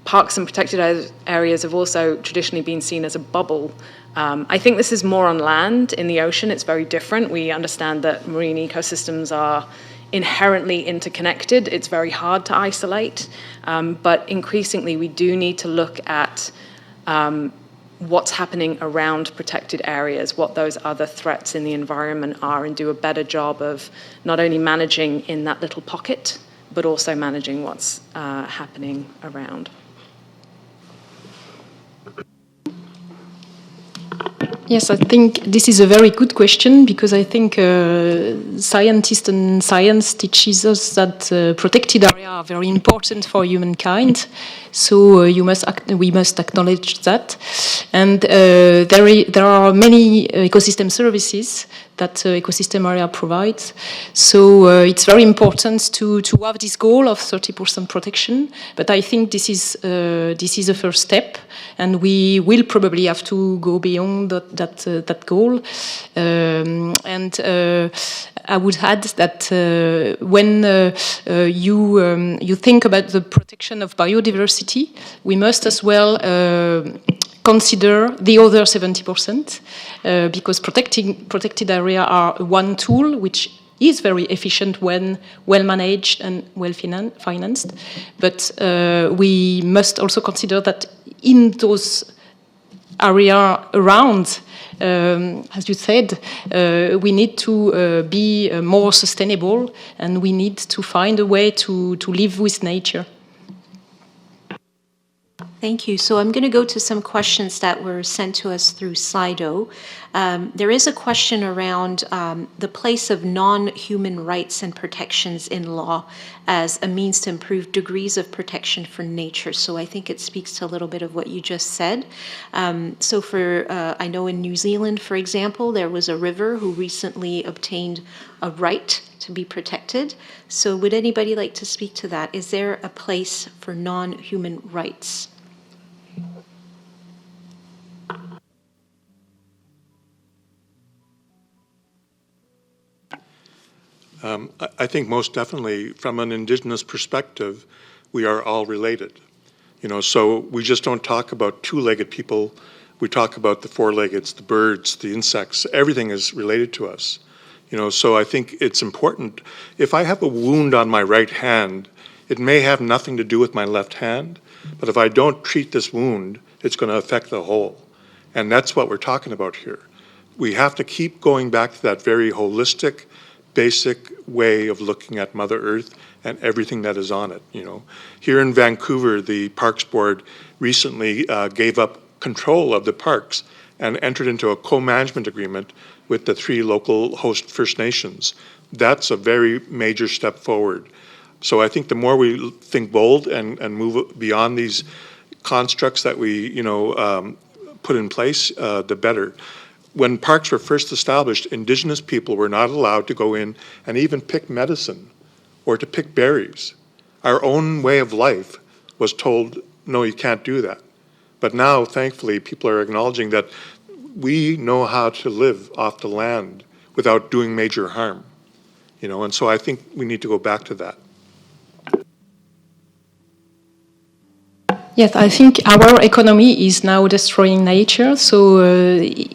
parks and protected areas have also traditionally been seen as a bubble. I think this is more on land. In the ocean, it's very different. We understand that marine ecosystems are inherently interconnected. It's very hard to isolate. But increasingly, we do need to look at what's happening around protected areas, what those other threats in the environment are, and do a better job of not only managing in that little pocket, but also managing what's happening around.
Yes, I think this is a very good question, because I think scientists and science teaches us that protected areas are very important for humankind. So we must acknowledge that. And there are many ecosystem services that ecosystem area provides. So it's very important to have this goal of 30% protection. But I think this is a first step, and we will probably have to go beyond that goal. And I would add that when you think about the protection of biodiversity, we must as well consider the other 70%, because protected area are one tool which is very efficient when well managed and well financed. But we must also consider that in those area around, as you said, we need to be more sustainable, and we need to find a way to live with nature.
Thank you. So I'm going to go to some questions that were sent to us through Slido. There is a question around the place of non-human rights and protections in law as a means to improve degrees of protection for nature. So I think it speaks to a little bit of what you just said. So I know in New Zealand, for example, there was a river who recently obtained a right to be protected. So would anybody like to speak to that? Is there a place for non-human rights?
I think most definitely, from an Indigenous perspective, we are all related. So we just don't talk about two-legged people. We talk about the four-leggeds, the birds, the insects. Everything is related to us. So I think it's important. If I have a wound on my right hand, it may have nothing to do with my left hand, but if I don't treat this wound, it's going to affect the whole. And that's what we're talking about here. We have to keep going back to that very holistic, basic way of looking at Mother Earth and everything that is on it. Here in Vancouver, the Parks Board recently gave up control of the parks and entered into a co-management agreement with the 3 local host First Nations. That's a very major step forward. So I think the more we think bold and move beyond these constructs that we put in place, the better. When parks were first established, Indigenous people were not allowed to go in and even pick medicine or to pick berries. Our own way of life was told, no, you can't do that. But now, thankfully, people are acknowledging that we know how to live off the land without doing major harm. And so I think we need to go back to that.
Yes, I think our economy is now destroying nature, so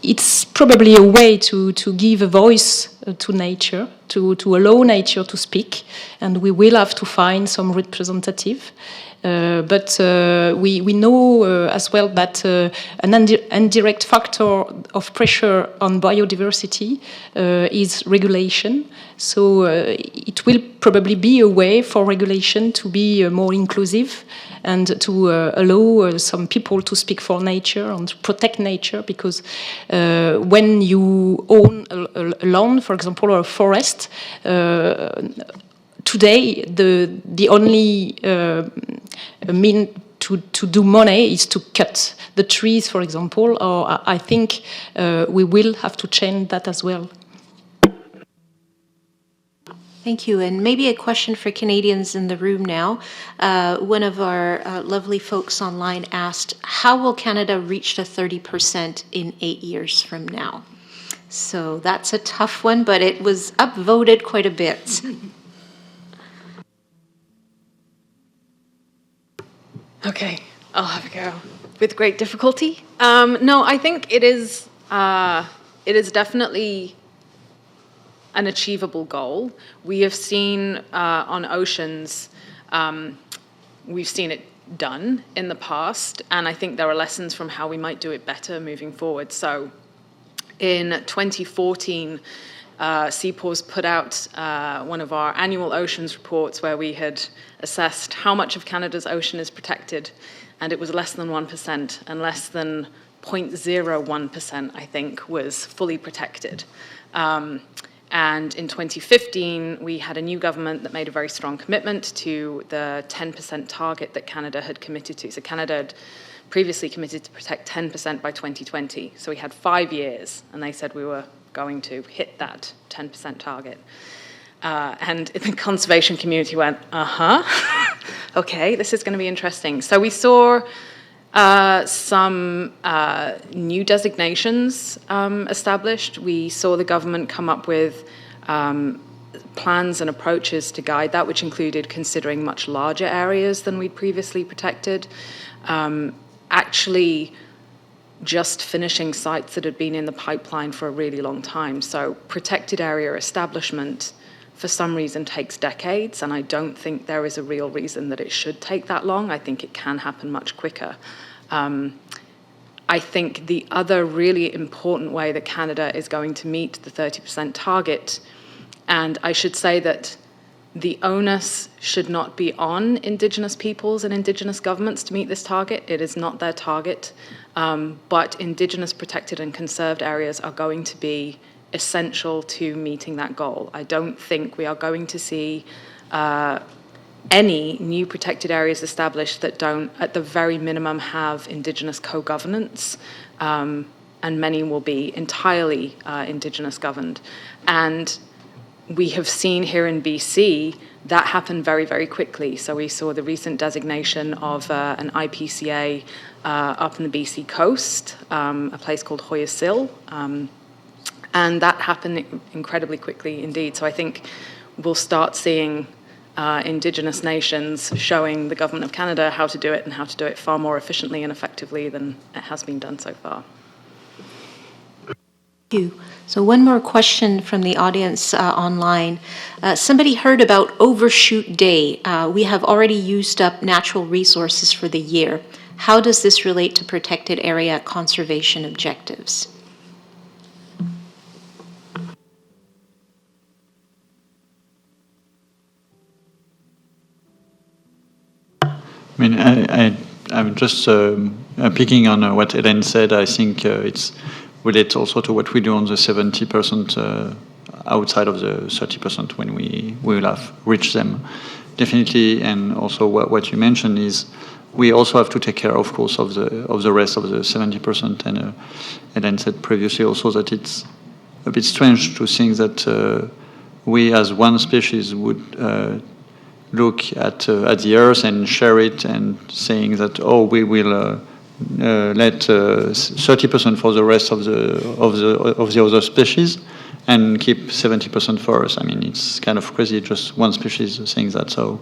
it's probably a way to give a voice to nature, to allow nature to speak, and we will have to find some representative. But we know as well that an indirect factor of pressure on biodiversity is regulation. So it will probably be a way for regulation to be more inclusive and to allow some people to speak for nature and to protect nature, because when you own a lawn, for example, or a forest, cost. Today, the only mean to do money is to cut the trees, for example, or I think we will have to change that as well.
Thank you. And maybe a question for Canadians in the room now. One of our lovely folks online asked, how will Canada reach the 30% in 8 years from now? So that's a tough one, but it was upvoted quite a bit.
Okay, I'll have a go. With great difficulty? No, I think it is definitely an achievable goal. We have seen on oceans, we've seen it done in the past, and I think there are lessons from how we might do it better moving forward. So in 2014, CPAWS put out one of our annual oceans reports where we had assessed how much of Canada's ocean is protected, and it was less than 1%, and less than 0.01%, I think, was fully protected. And in 2015, we had a new government that made a very strong commitment to the 10% target that Canada had committed to. So Canada had previously committed to protect 10% by 2020. So we had 5 years, and they said we were going to hit that 10% target. And the conservation community went, okay, this is going to be interesting. So we saw some new designations established. We saw the government come up with plans and approaches to guide that, which included considering much larger areas than we'd previously protected, actually just finishing sites that had been in the pipeline for a really long time. So protected area establishment, for some reason, takes decades, and I don't think there is a real reason that it should take that long. I think it can happen much quicker. I think the other really important way that Canada is going to meet the 30% target, and I should say that the onus should not be on Indigenous peoples and Indigenous governments to meet this target. It is not their target, but Indigenous protected and conserved areas are going to be essential to meeting that goal. I don't think we are going to see any new protected areas established that don't, at the very minimum, have Indigenous co-governance, and many will be entirely Indigenous governed. And we have seen here in BC that happen very, very quickly. So we saw the recent designation of an IPCA up in the BC coast, a place called Hoyasil, and that happened incredibly quickly indeed. So I think we'll start seeing Indigenous nations showing the Government of Canada how to do it, and how to do it far more efficiently and effectively than it has been done so far.
Thank you. So one more question from the audience online. Somebody heard about Overshoot Day. We have already used up natural resources for the year. How does this relate to protected area conservation objectives?
I mean, I'm just picking on what Hélène said. I think it's relates also to what we do on the 70% outside of the 30% when we will have reached them. Definitely, and also what you mentioned is we also have to take care, of course, of the rest of the 70%. And Hélène said previously also that it's a bit strange to think that we as one species would look at the Earth and share it, and saying that we will let 30% for the rest of the other species, and keep 70% for us. I mean, it's kind of crazy, just one species saying that. So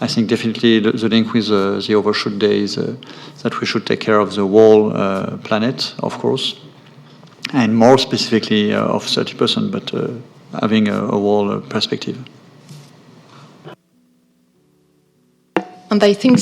I think definitely the link with the Overshoot Day is that we should take care of the whole planet, of course, and more specifically of 30%, but having a whole perspective.
And I think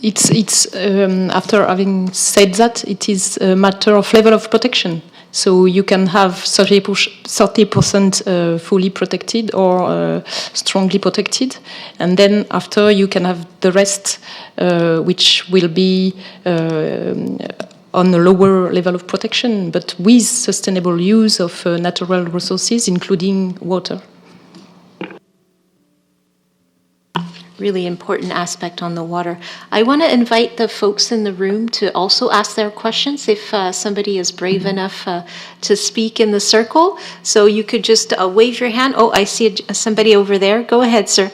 it's after having said that, it is a matter of level of protection. So you can have 30% fully protected or strongly protected, and then after you can have the rest, which will be on a lower level of protection, but with sustainable use of natural resources, including water.
really important aspect on the water. I want to invite the folks in the room to also ask their questions if somebody is brave enough to speak in the circle. So you could just wave your hand. Oh, I see somebody over there. Go ahead, sir.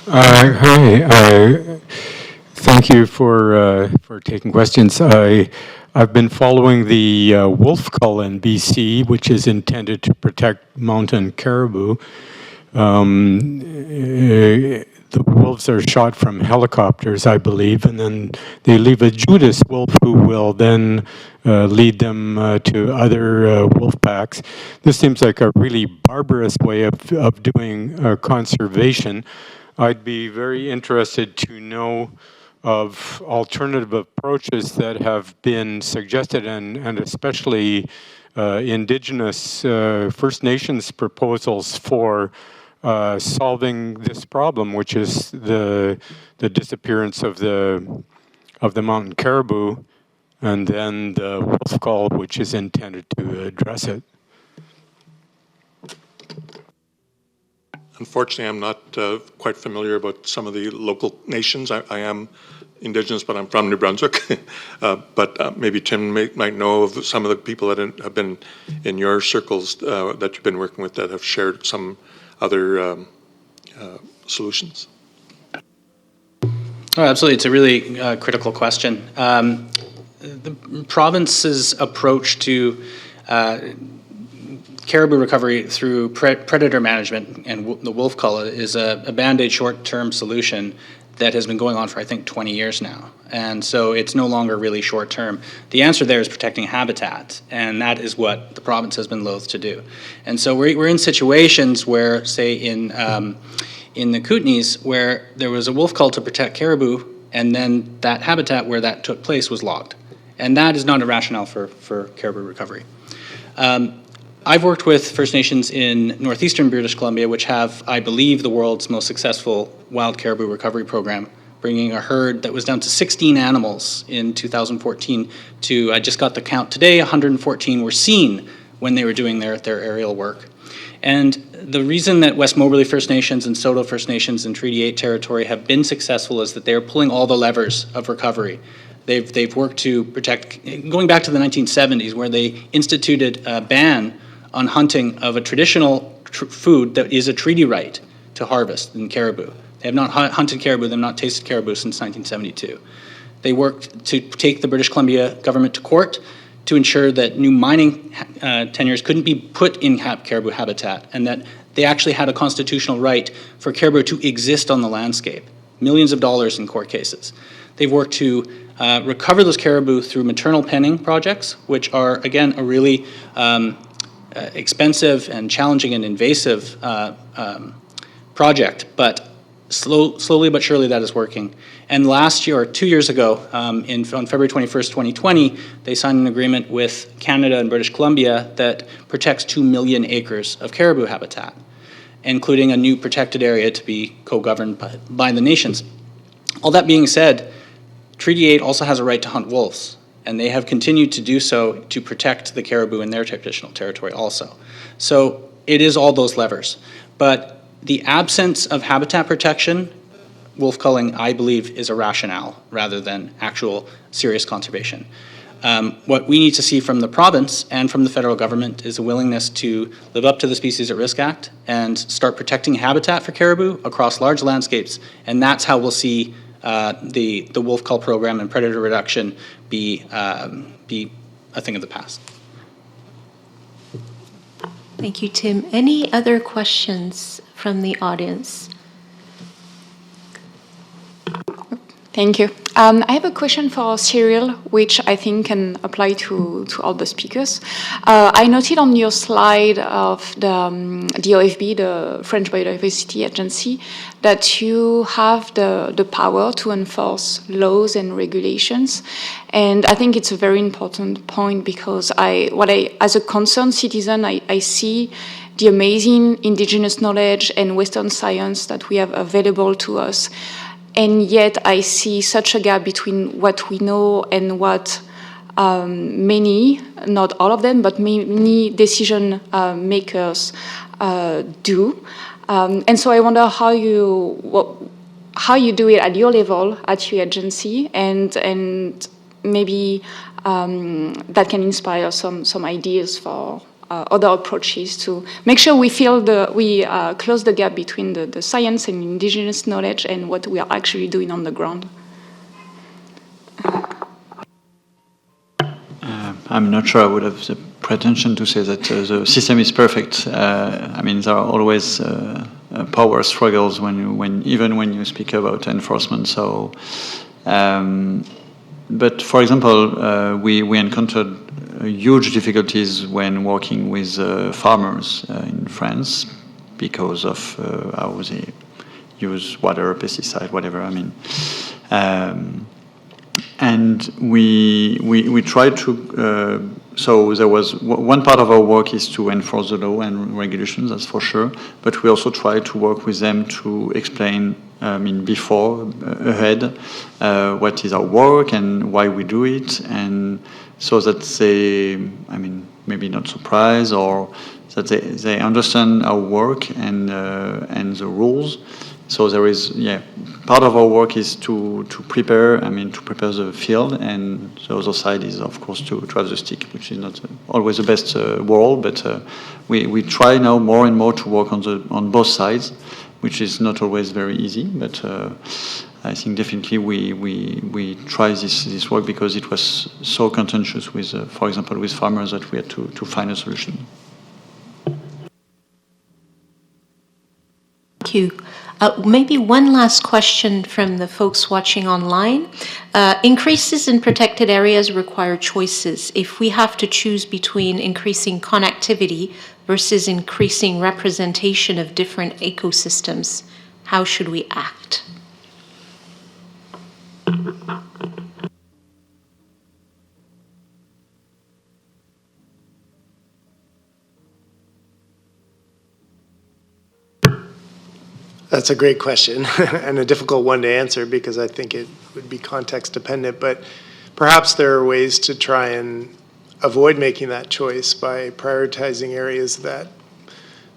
Hi. Thank you for taking questions. I've been following the wolf cull in BC, which is intended to protect mountain caribou. The wolves are shot from helicopters, I believe, and then they leave a Judas wolf who will then lead them to other wolf packs. This seems like a really barbarous way of doing conservation. I'd be very interested to know of alternative approaches that have been suggested, and especially Indigenous First Nations proposals for solving this problem, which is the disappearance of the mountain caribou, and then the wolf cull, which is intended to address it.
Unfortunately, I'm not quite familiar about some of the local nations. I am Indigenous, but I'm from New Brunswick. But maybe Tim might know of some of the people that have been in your circles that you've been working with that have shared some other solutions.
Oh, absolutely. It's a really critical question. The province's approach to caribou recovery through predator management and the wolf cull is a Band-Aid short-term solution that has been going on for, I think, 20 years now. And so it's no longer really short-term. The answer there is protecting habitat, and that is what the province has been loath to do. And so we're in situations where, say, in the Kootenays, where there was a wolf cull to protect caribou, and then that habitat where that took place was logged. And that is not a rationale for caribou recovery. I've worked with First Nations in northeastern British Columbia, which have, I believe, the world's most successful wild caribou recovery program, bringing a herd that was down to 16 animals in 2014 to, I just got the count today, 114 were seen when they were doing their aerial work. And the reason that West Moberly First Nations and Soto First Nations in Treaty 8 territory have been successful is that they're pulling all the levers of recovery. They've worked to protect, going back to the 1970s, where they instituted a ban on hunting of a traditional food that is a treaty right to harvest in caribou. They have not hunted caribou, they have not tasted caribou since 1972. They worked to take the British Columbia government to court to ensure that new mining tenures couldn't be put in caribou habitat, and that they actually had a constitutional right for caribou to exist on the landscape. Millions of dollars in court cases. They've worked to recover those caribou through maternal penning projects, which are, again, a really expensive and challenging and invasive project, but slowly but surely that is working. And last year, or 2 years ago, on February 21st, 2020, they signed an agreement with Canada and British Columbia that protects 2 million acres of caribou habitat, including a new protected area to be co-governed by the nations. All that being said, Treaty 8 also has a right to hunt wolves, and they have continued to do so to protect the caribou in their traditional territory also. So it is all those levers. But the absence of habitat protection, wolf culling, I believe, is a rationale rather than actual serious conservation. What we need to see from the province and from the federal government is a willingness to live up to the Species at Risk Act and start protecting habitat for caribou across large landscapes, and that's how we'll see the wolf cull program and predator reduction be a thing of the past.
Thank you, Tim. Any other questions from the audience?
Thank you. I have a question for Cyril, which I think can apply to all the speakers. I noted on your slide of the OFB, the French Biodiversity Agency, that you have the power to enforce laws and regulations. And I think it's a very important point because as a concerned citizen, I see the amazing indigenous knowledge and Western science that we have available to us. And yet I see such a gap between what we know and what many, not all of them, but many decision makers do. And so I wonder how you do it at your level, at your agency, and maybe that can inspire some ideas for other approaches to make sure we close the gap between the science and indigenous knowledge and what we are actually doing on the ground.
I'm not sure I would have the pretension to say that the system is perfect. I mean, there are always power struggles even when you speak about enforcement. So, but for example, we encountered huge difficulties when working with farmers in France because of how they use water, pesticide, whatever. I mean. And we tried to, so there was one part of our work is to enforce the law and regulations, that's for sure, but we also try to work with them to explain, ahead, what is our work and why we do it, and so that they, maybe not surprised, or that they understand our work and the rules. So there is, part of our work is to prepare the field, and the other side is, of course, to have the stick, which is not always the best world, but we try now more and more to work on both sides, which is not always very easy, but I think definitely we try this work because it was so contentious with, for example, with farmers that we had to find a solution.
Thank you. Maybe one last question from the folks watching online. Increases in protected areas require choices. If we have to choose between increasing connectivity versus increasing representation of different ecosystems, how should we act?
That's a great question and a difficult one to answer because I think it would be context dependent, but perhaps there are ways to try and avoid making that choice by prioritizing areas that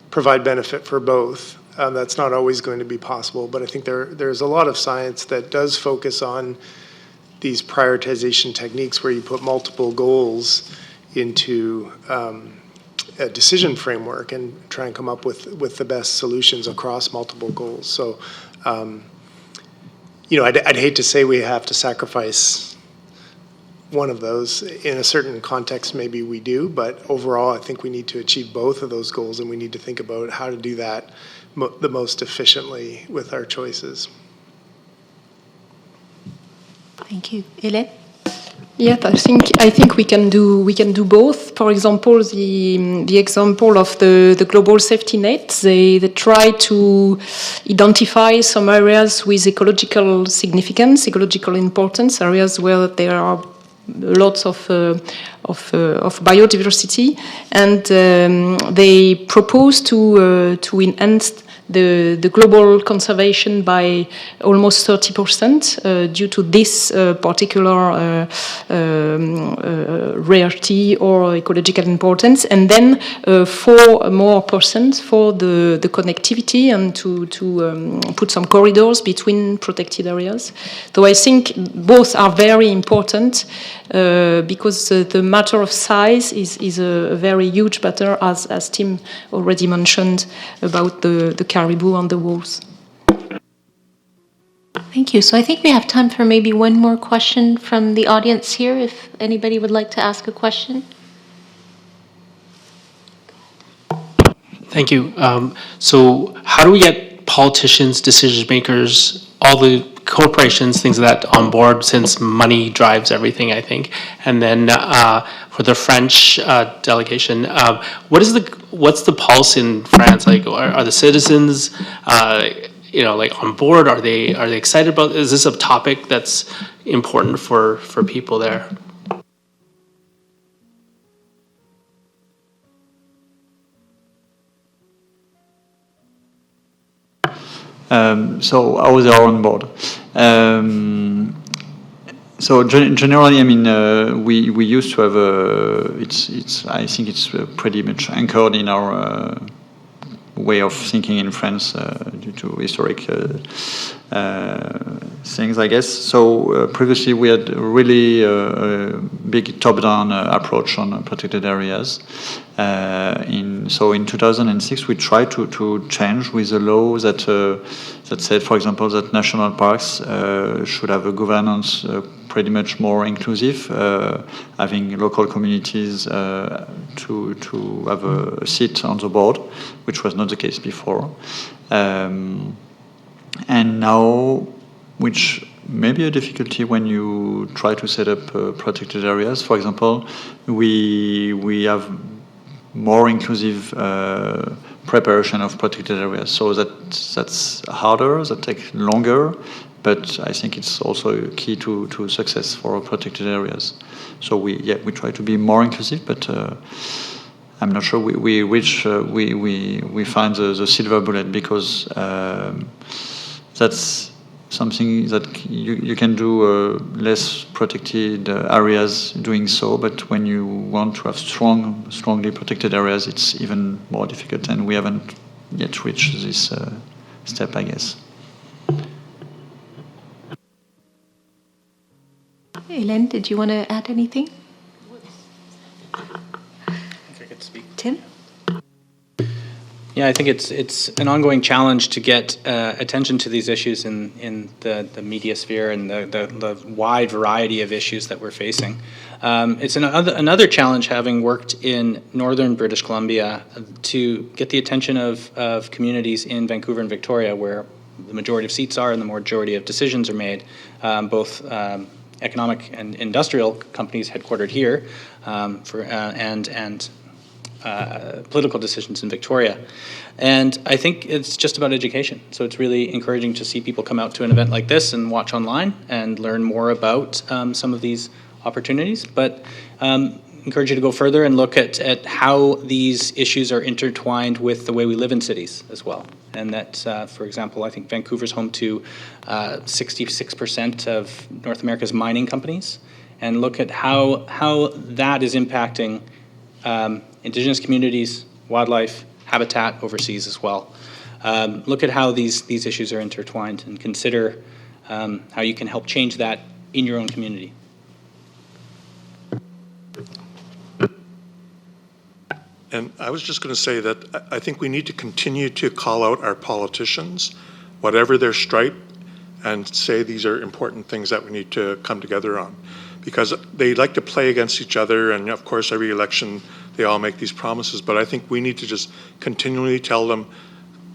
provide benefit for both. That's not always going to be possible, but I think there's a lot of science that does focus on these prioritization techniques where you put multiple goals into a decision framework and try and come up with the best solutions across multiple goals. So, I'd hate to say we have to sacrifice one of those. In a certain context, maybe we do, but overall, I think we need to achieve both of those goals, and we need to think about how to do that the most efficiently with our choices.
Thank you. Hélène?
Yeah, I think we can do both. For example, the example of the global safety net, they try to identify some areas with ecological significance, ecological importance, areas where there are lots of biodiversity, and they propose to enhance the global conservation by almost 30% due to this particular rarity or ecological importance, and then 4% for the connectivity and to put some corridors between protected areas. So I think both are very important because the matter of size is a very huge matter, as Tim already mentioned about the caribou on the wolves.
Thank you. So I think we have time for maybe one more question from the audience here, if anybody would like to ask a question.
Thank you. So how do we get politicians, decision makers, all the corporations, things like that on board, since money drives everything, I think? And then for the French delegation, what's the pulse in France? Like, are the citizens on board? Are they excited about? Is this a topic that's important for people there?
So how they are on board. So generally, I mean, we used to have I think it's pretty much anchored in our way of thinking in France due to historic things, I guess. So previously we had really a big top-down approach on protected areas. In 2006 we tried to change with a law that said, for example, that national parks should have a governance pretty much more inclusive, having local communities to have a seat on the board, which was not the case before. And now, which may be a difficulty when you try to set up protected areas. For example, we have more inclusive preparation of protected areas. So that's harder, that takes longer, but I think it's also key to success for protected areas. So we try to be more inclusive, but I'm not sure we find the silver bullet, because that's something that you can do less protected areas doing so, but when you want to have strongly protected areas, it's even more difficult, and we haven't yet reached this step, I guess.
Hélène, did you want to add anything?
I think I could speak.
Tim?
Yeah, I think it's an ongoing challenge to get attention to these issues in the media sphere and the wide variety of issues that we're facing. It's another challenge, having worked in northern British Columbia, to get the attention of communities in Vancouver and Victoria, where the majority of seats are and the majority of decisions are made, both economic and industrial companies headquartered here, and political decisions in Victoria. And I think it's just about education. So it's really encouraging to see people come out to an event like this and watch online and learn more about some of these opportunities. But encourage you to go further and look at how these issues are intertwined with the way we live in cities as well. And that, for example, I think Vancouver's home to 66% of North America's mining companies, and look at how that is impacting Indigenous communities, wildlife, habitat overseas as well. Look at how these issues are intertwined, and consider how you can help change that in your own community.
And I was just going to say that I think we need to continue to call out our politicians, whatever their stripe, and say these are important things that we need to come together on. Because they like to play against each other, and of course every election they all make these promises, but I think we need to just continually tell them,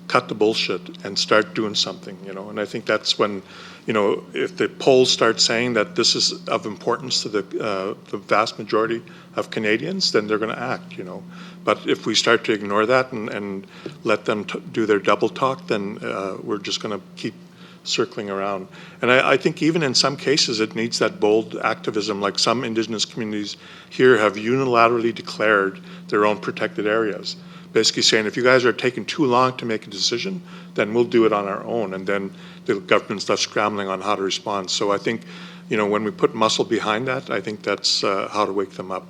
cut the bullshit and start doing something, and I think that's when, if the polls start saying that this is of importance to the vast majority of Canadians, then they're going to act, But if we start to ignore that and let them do their double talk, then we're just going to keep circling around. And I think even in some cases it needs that bold activism, like some Indigenous communities here have unilaterally declared their own protected areas, basically saying, if you guys are taking too long to make a decision, then we'll do it on our own, and then the government's left scrambling on how to respond. So I think, when we put muscle behind that, I think that's how to wake them up.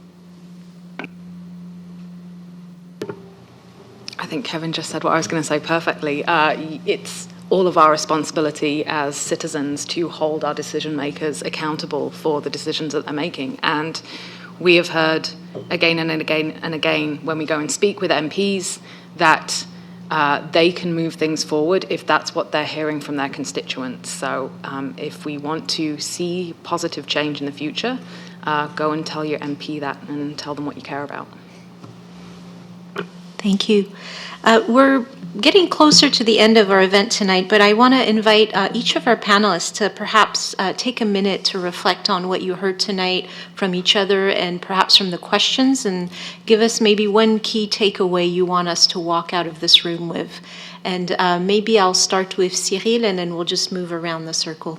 I think Kevin just said what I was going to say perfectly. It's all of our responsibility as citizens to hold our decision makers accountable for the decisions that they're making. And we have heard again and again and again when we go and speak with MPs that they can move things forward if that's what they're hearing from their constituents. So if we want to see positive change in the future, go and tell your MP that and tell them what you care about.
Thank you. We're getting closer to the end of our event tonight, but I want to invite each of our panelists to perhaps take a minute to reflect on what you heard tonight from each other and perhaps from the questions, and give us maybe one key takeaway you want us to walk out of this room with. And maybe I'll start with Cyril, and then we'll just move around the circle.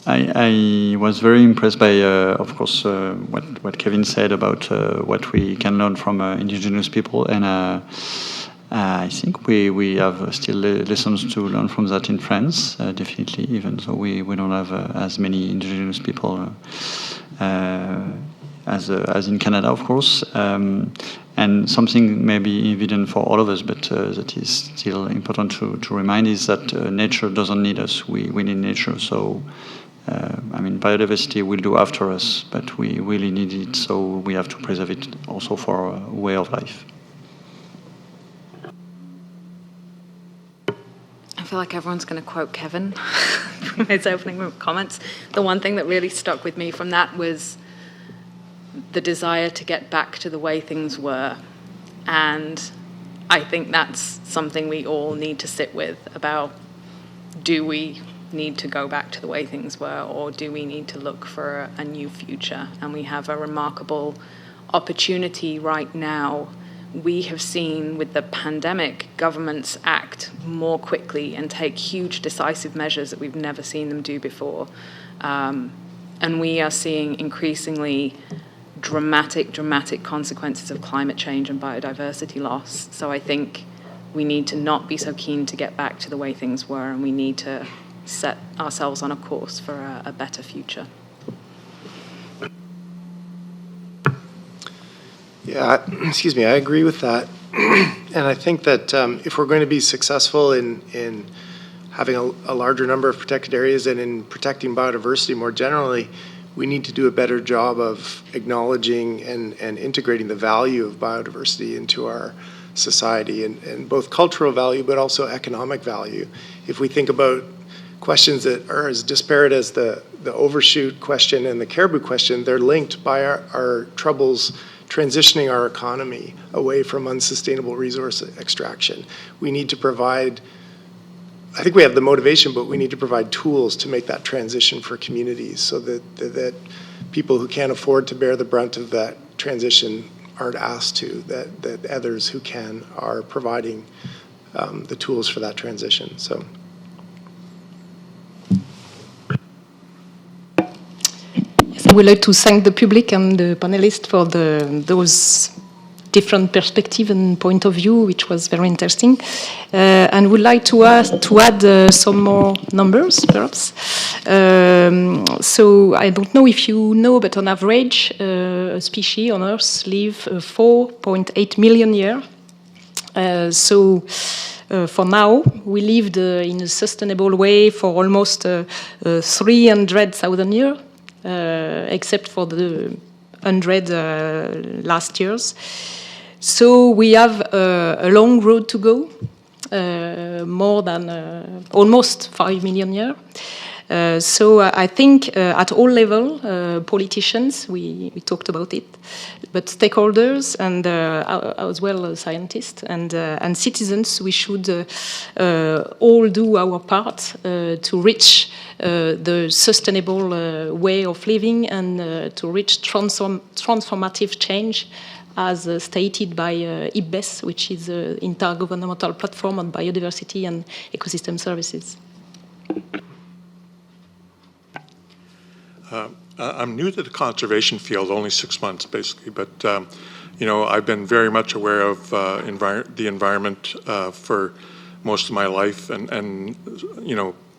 I was very impressed by, of course, what Kevin said about what we can learn from Indigenous people, and I think we have still lessons to learn from that in France, definitely, even though we don't have as many indigenous people as in Canada, of course. And something maybe evident for all of us, but that is still important to remind, is that nature doesn't need us. We need nature. So, biodiversity will do after us, but we really need it, so we have to preserve it also for our way of life.
I feel like everyone's going to quote Kevin from his opening comments. The one thing that really stuck with me from that was the desire to get back to the way things were. And I think that's something we all need to sit with about, do we need to go back to the way things were, or do we need to look for a new future? And we have a remarkable opportunity right now. We have seen with the pandemic, governments act more quickly and take huge decisive measures that we've never seen them do before. And we are seeing increasingly dramatic consequences of climate change and biodiversity loss. So I think we need to not be so keen to get back to the way things were, and we need to set ourselves on a course for a better future.
Yeah, excuse me, I agree with that. And I think that if we're going to be successful in having a larger number of protected areas and in protecting biodiversity more generally, we need to do a better job of acknowledging and integrating the value of biodiversity into our society, and both cultural value but also economic value. If we think about questions that are as disparate as the overshoot question and the caribou question, they're linked by our troubles transitioning our economy away from unsustainable resource extraction. We need to provide, I think we have the motivation, but we need to provide tools to make that transition for communities so that people who can't afford to bear the brunt of that transition aren't asked to, that others who can are providing the tools for that transition. So.
I would like to thank the public and the panelists for those different perspectives and point of view, which was very interesting. And would like to add some more numbers, perhaps. So I don't know if you know, but on average, a species on Earth live 4.8 million years. For now, we lived in a sustainable way for almost 300,000 years. Except for the 100 last years. So we have a long road to go, more than almost 5 million years. So I think at all levels, politicians, we talked about it, but stakeholders and as well scientists and citizens, we should all do our part to reach the sustainable way of living and to reach transformative change, as stated by IPBES, which is an intergovernmental platform on biodiversity and ecosystem services.
I'm new to the conservation field, only 6 months basically, but I've been very much aware of the environment for most of my life, and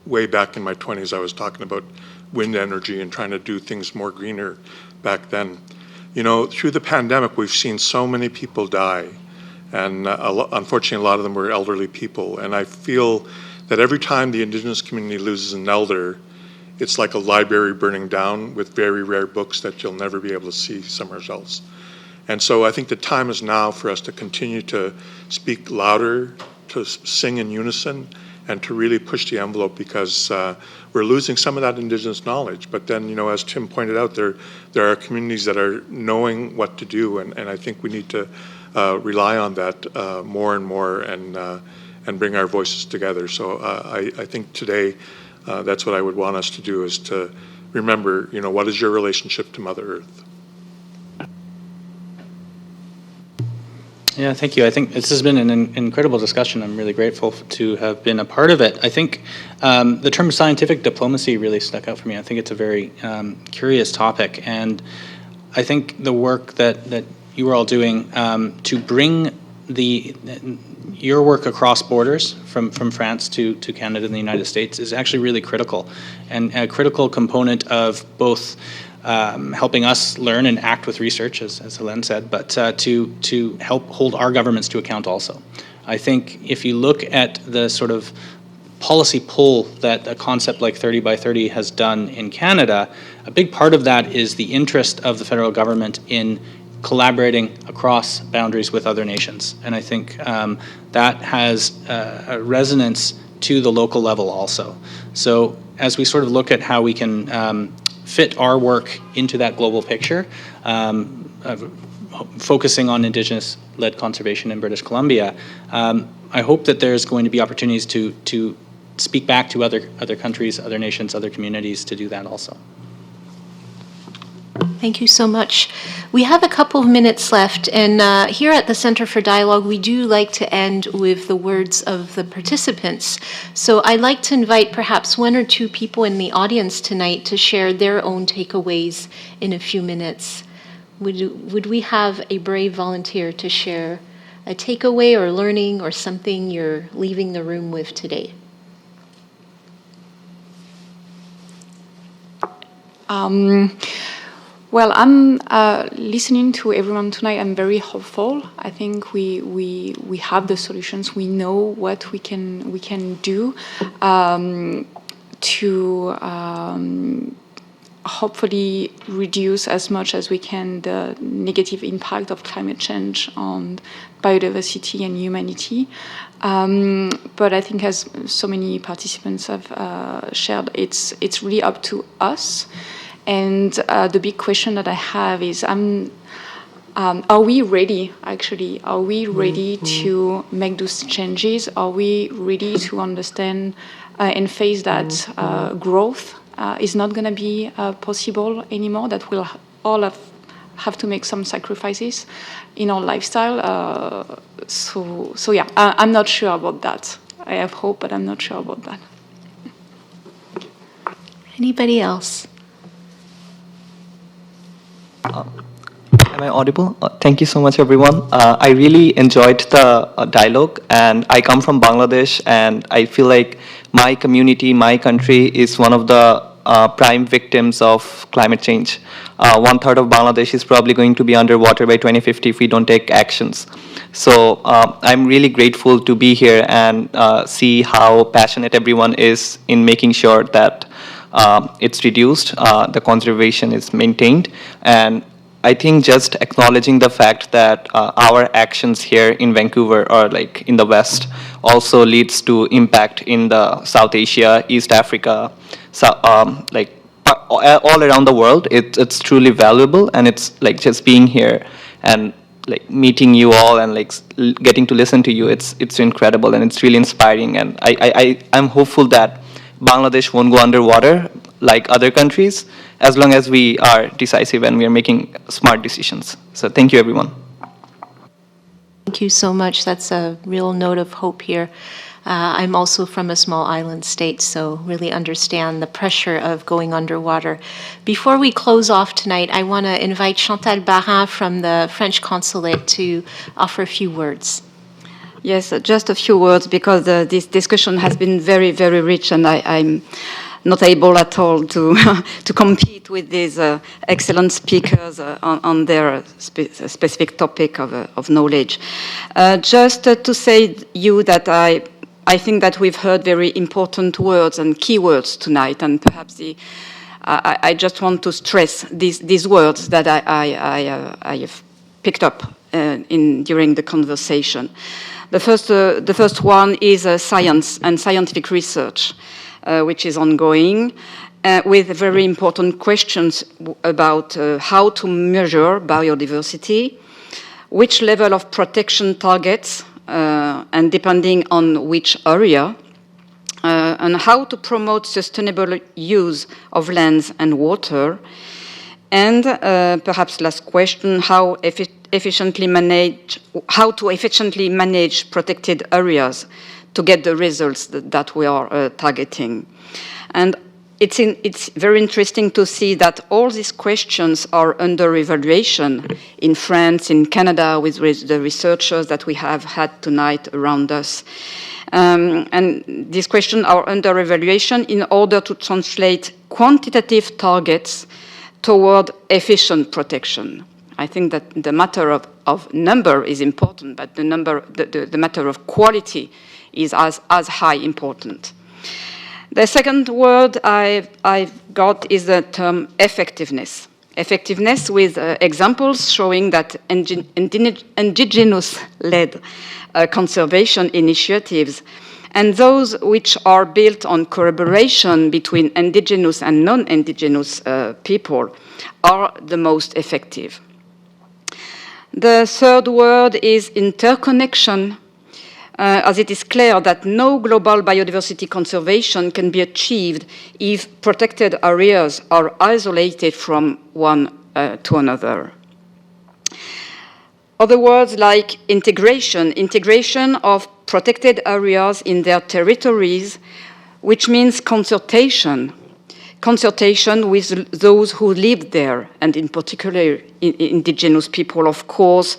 way back in my 20s I was talking about wind energy and trying to do things more greener back then. Through the pandemic we've seen so many people die, and unfortunately a lot of them were elderly people, and I feel that every time the Indigenous community loses an elder, it's like a library burning down with very rare books that you'll never be able to see somewhere else. And so I think the time is now for us to continue to speak louder, to sing in unison, and to really push the envelope, because we're losing some of that Indigenous knowledge. But then, as Tim pointed out, there are communities that are knowing what to do, and I think we need to rely on that more and more and bring our voices together. So I think today, that's what I would want us to do, is to remember, what is your relationship to Mother Earth?
Yeah, thank you. I think this has been an incredible discussion. I'm really grateful to have been a part of it. I think the term scientific diplomacy really stuck out for me. I think it's a very curious topic, and I think the work that you were all doing to bring your work across borders from France to Canada and the United States is actually really critical, and a critical component of both helping us learn and act with research, as Hélène said, but to help hold our governments to account also. I think if you look at the sort of policy pull that a concept like 30 by 30 has done in Canada, a big part of that is the interest of the federal government in collaborating across boundaries with other nations. And I think that has a resonance to the local level also. So as we sort of look at how we can fit our work into that global picture, focusing on Indigenous-led conservation in British Columbia, I hope that there's going to be opportunities to speak back to other countries, other nations, other communities to do that also.
Thank you so much. We have a couple of minutes left, and here at the Center for Dialogue, we do like to end with the words of the participants. So I'd like to invite perhaps one or two people in the audience tonight to share their own takeaways in a few minutes. Would we have a brave volunteer to share a takeaway or learning or something you're leaving the room with today?
Well, I'm listening to everyone tonight. I'm very hopeful. I think we have the solutions. We know what we can do to hopefully reduce as much as we can the negative impact of climate change on biodiversity and humanity. But I think, as so many participants have shared, it's really up to us. And the big question that I have is, are we ready, actually? Are we ready to make those changes? Are we ready to understand and face that growth is not going to be possible anymore, that we'll all have to make some sacrifices in our lifestyle? So yeah, I'm not sure about that. I have hope, but I'm not sure about that.
Anybody else?
Am I audible? Thank you so much, everyone. I really enjoyed the dialogue, and I come from Bangladesh, and I feel like my community, my country is one of the prime victims of climate change. 1/3 of Bangladesh is probably going to be underwater by 2050 if we don't take actions. So I'm really grateful to be here and see how passionate everyone is in making sure that it's reduced, the conservation is maintained. And I think just acknowledging the fact that our actions here in Vancouver or like in the West also leads to impact in the South Asia, East Africa, like all around the world, it's truly valuable. And it's like just being here and like meeting you all and like getting to listen to you, it's incredible and it's really inspiring. And I'm hopeful that Bangladesh won't go underwater like other countries, as long as we are decisive and we are making smart decisions. So thank you, everyone.
Thank you so much. That's a real note of hope here. I'm also from a small island state, so really understand the pressure of going underwater. Before we close off tonight, I want to invite Chantal Barin from the French consulate to offer a few words.
Yes, just a few words, because this discussion has been very, very rich, and I'm not able at all to to compete with these excellent speakers on their specific topic of knowledge. Just to say you that I think that we've heard very important words and key words tonight, and perhaps I just want to stress these words that I have picked up during the conversation. The first one is science and scientific research, which is ongoing, with very important questions about how to measure biodiversity, which level of protection targets, and depending on which area, and how to promote sustainable use of lands and water, and perhaps last question, how to efficiently manage protected areas to get the results that we are targeting. And it's very interesting to see that all these questions are under evaluation in France, in Canada, with the researchers that we have had tonight around us. And these questions are under evaluation in order to translate quantitative targets toward efficient protection. I think that the matter of number is important, but the matter of quality is as high important. The second word I've got is the term effectiveness. Effectiveness with examples showing that indigenous-led conservation initiatives and those which are built on collaboration between indigenous and non-indigenous people are the most effective. The third word is interconnection, as it is clear that no global biodiversity conservation can be achieved if protected areas are isolated from one to another. Other words like integration of protected areas in their territories, which means consultation with those who live there, and in particular indigenous people, of course.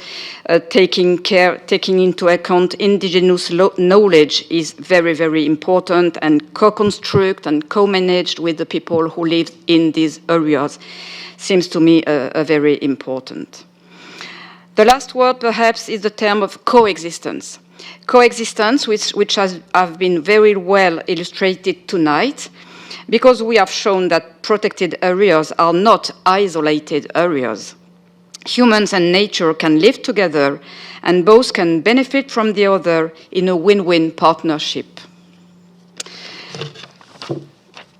Taking into account indigenous knowledge is very, very important, and co-construct and co-managed with the people who live in these areas seems to me very important. The last word, perhaps, is the term of coexistence. Coexistence, which has been very well illustrated tonight, because we have shown that protected areas are not isolated areas. Humans and nature can live together, and both can benefit from the other in a win-win partnership.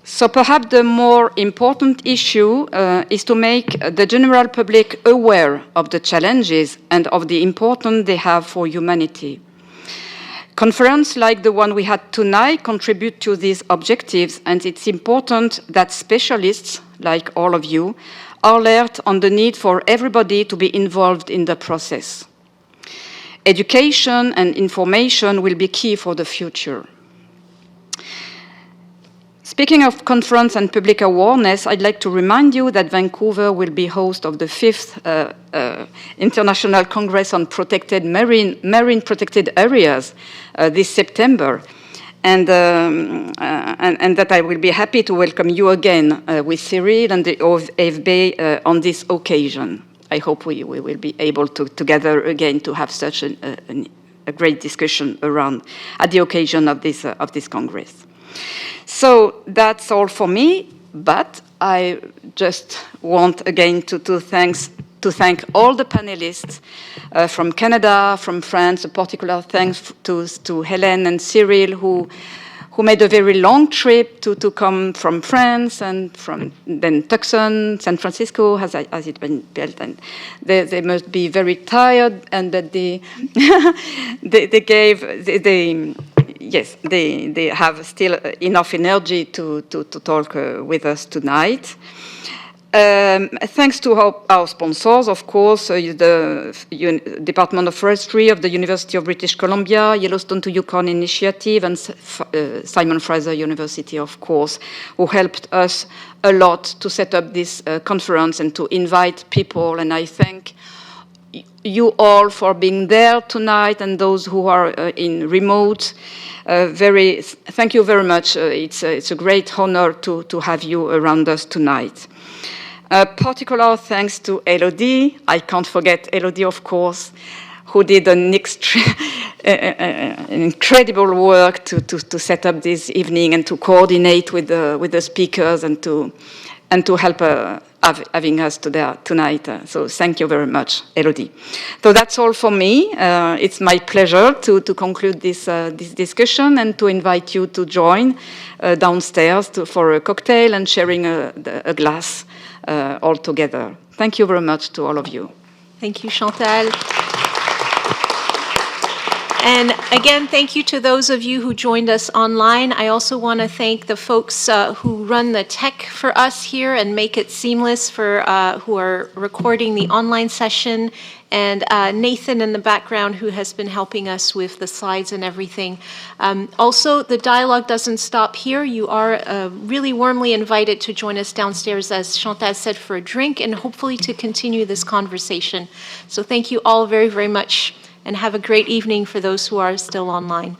So perhaps the more important issue is to make the general public aware of the challenges and of the importance they have for humanity. Conferences like the one we had tonight contribute to these objectives, and it's important that specialists, like all of you, are alert on the need for everybody to be involved in the process. Education and information will be key for the future. Speaking of conference and public awareness, I'd like to remind you that Vancouver will be host of the 5th International Congress on Protected Marine Protected Areas this September, and that I will be happy to welcome you again with Cyril and the OFB on this occasion. I hope we will be able to gather again to have such a great discussion around at the occasion of this Congress. So that's all for me, but I just want again to thank all the panelists from Canada, from France. A particular thanks to Hélène and Cyril, who made a very long trip to come from France and from then Tucson, San Francisco, has it been built, and they must be very tired, and that they have still enough energy to talk with us tonight. Thanks to our sponsors, of course, the Department of Forestry of the University of British Columbia, Yellowstone to Yukon Initiative, and Simon Fraser University, of course, who helped us a lot to set up this conference and to invite people. And I thank you all for being there tonight, and those who are in remote. Thank you very much. It's a great honor to have you around us tonight. Particular thanks to Elodie. I can't forget Elodie, of course, who did an incredible work to set up this evening and to coordinate with the speakers and to help having us tonight. So thank you very much, Elodie. So that's all for me. It's my pleasure to conclude this discussion and to invite you to join downstairs for a cocktail and sharing a glass all together. Thank you very much to all of you.
Thank you, Chantal. And again, thank you to those of you who joined us online. I also want to thank the folks who run the tech for us here and make it seamless for who are recording the online session, and Nathan in the background, who has been helping us with the slides and everything. Also, the dialogue doesn't stop here. You are really warmly invited to join us downstairs, as Chantal said, for a drink, and hopefully to continue this conversation. So thank you all very, very much, and have a great evening for those who are still online.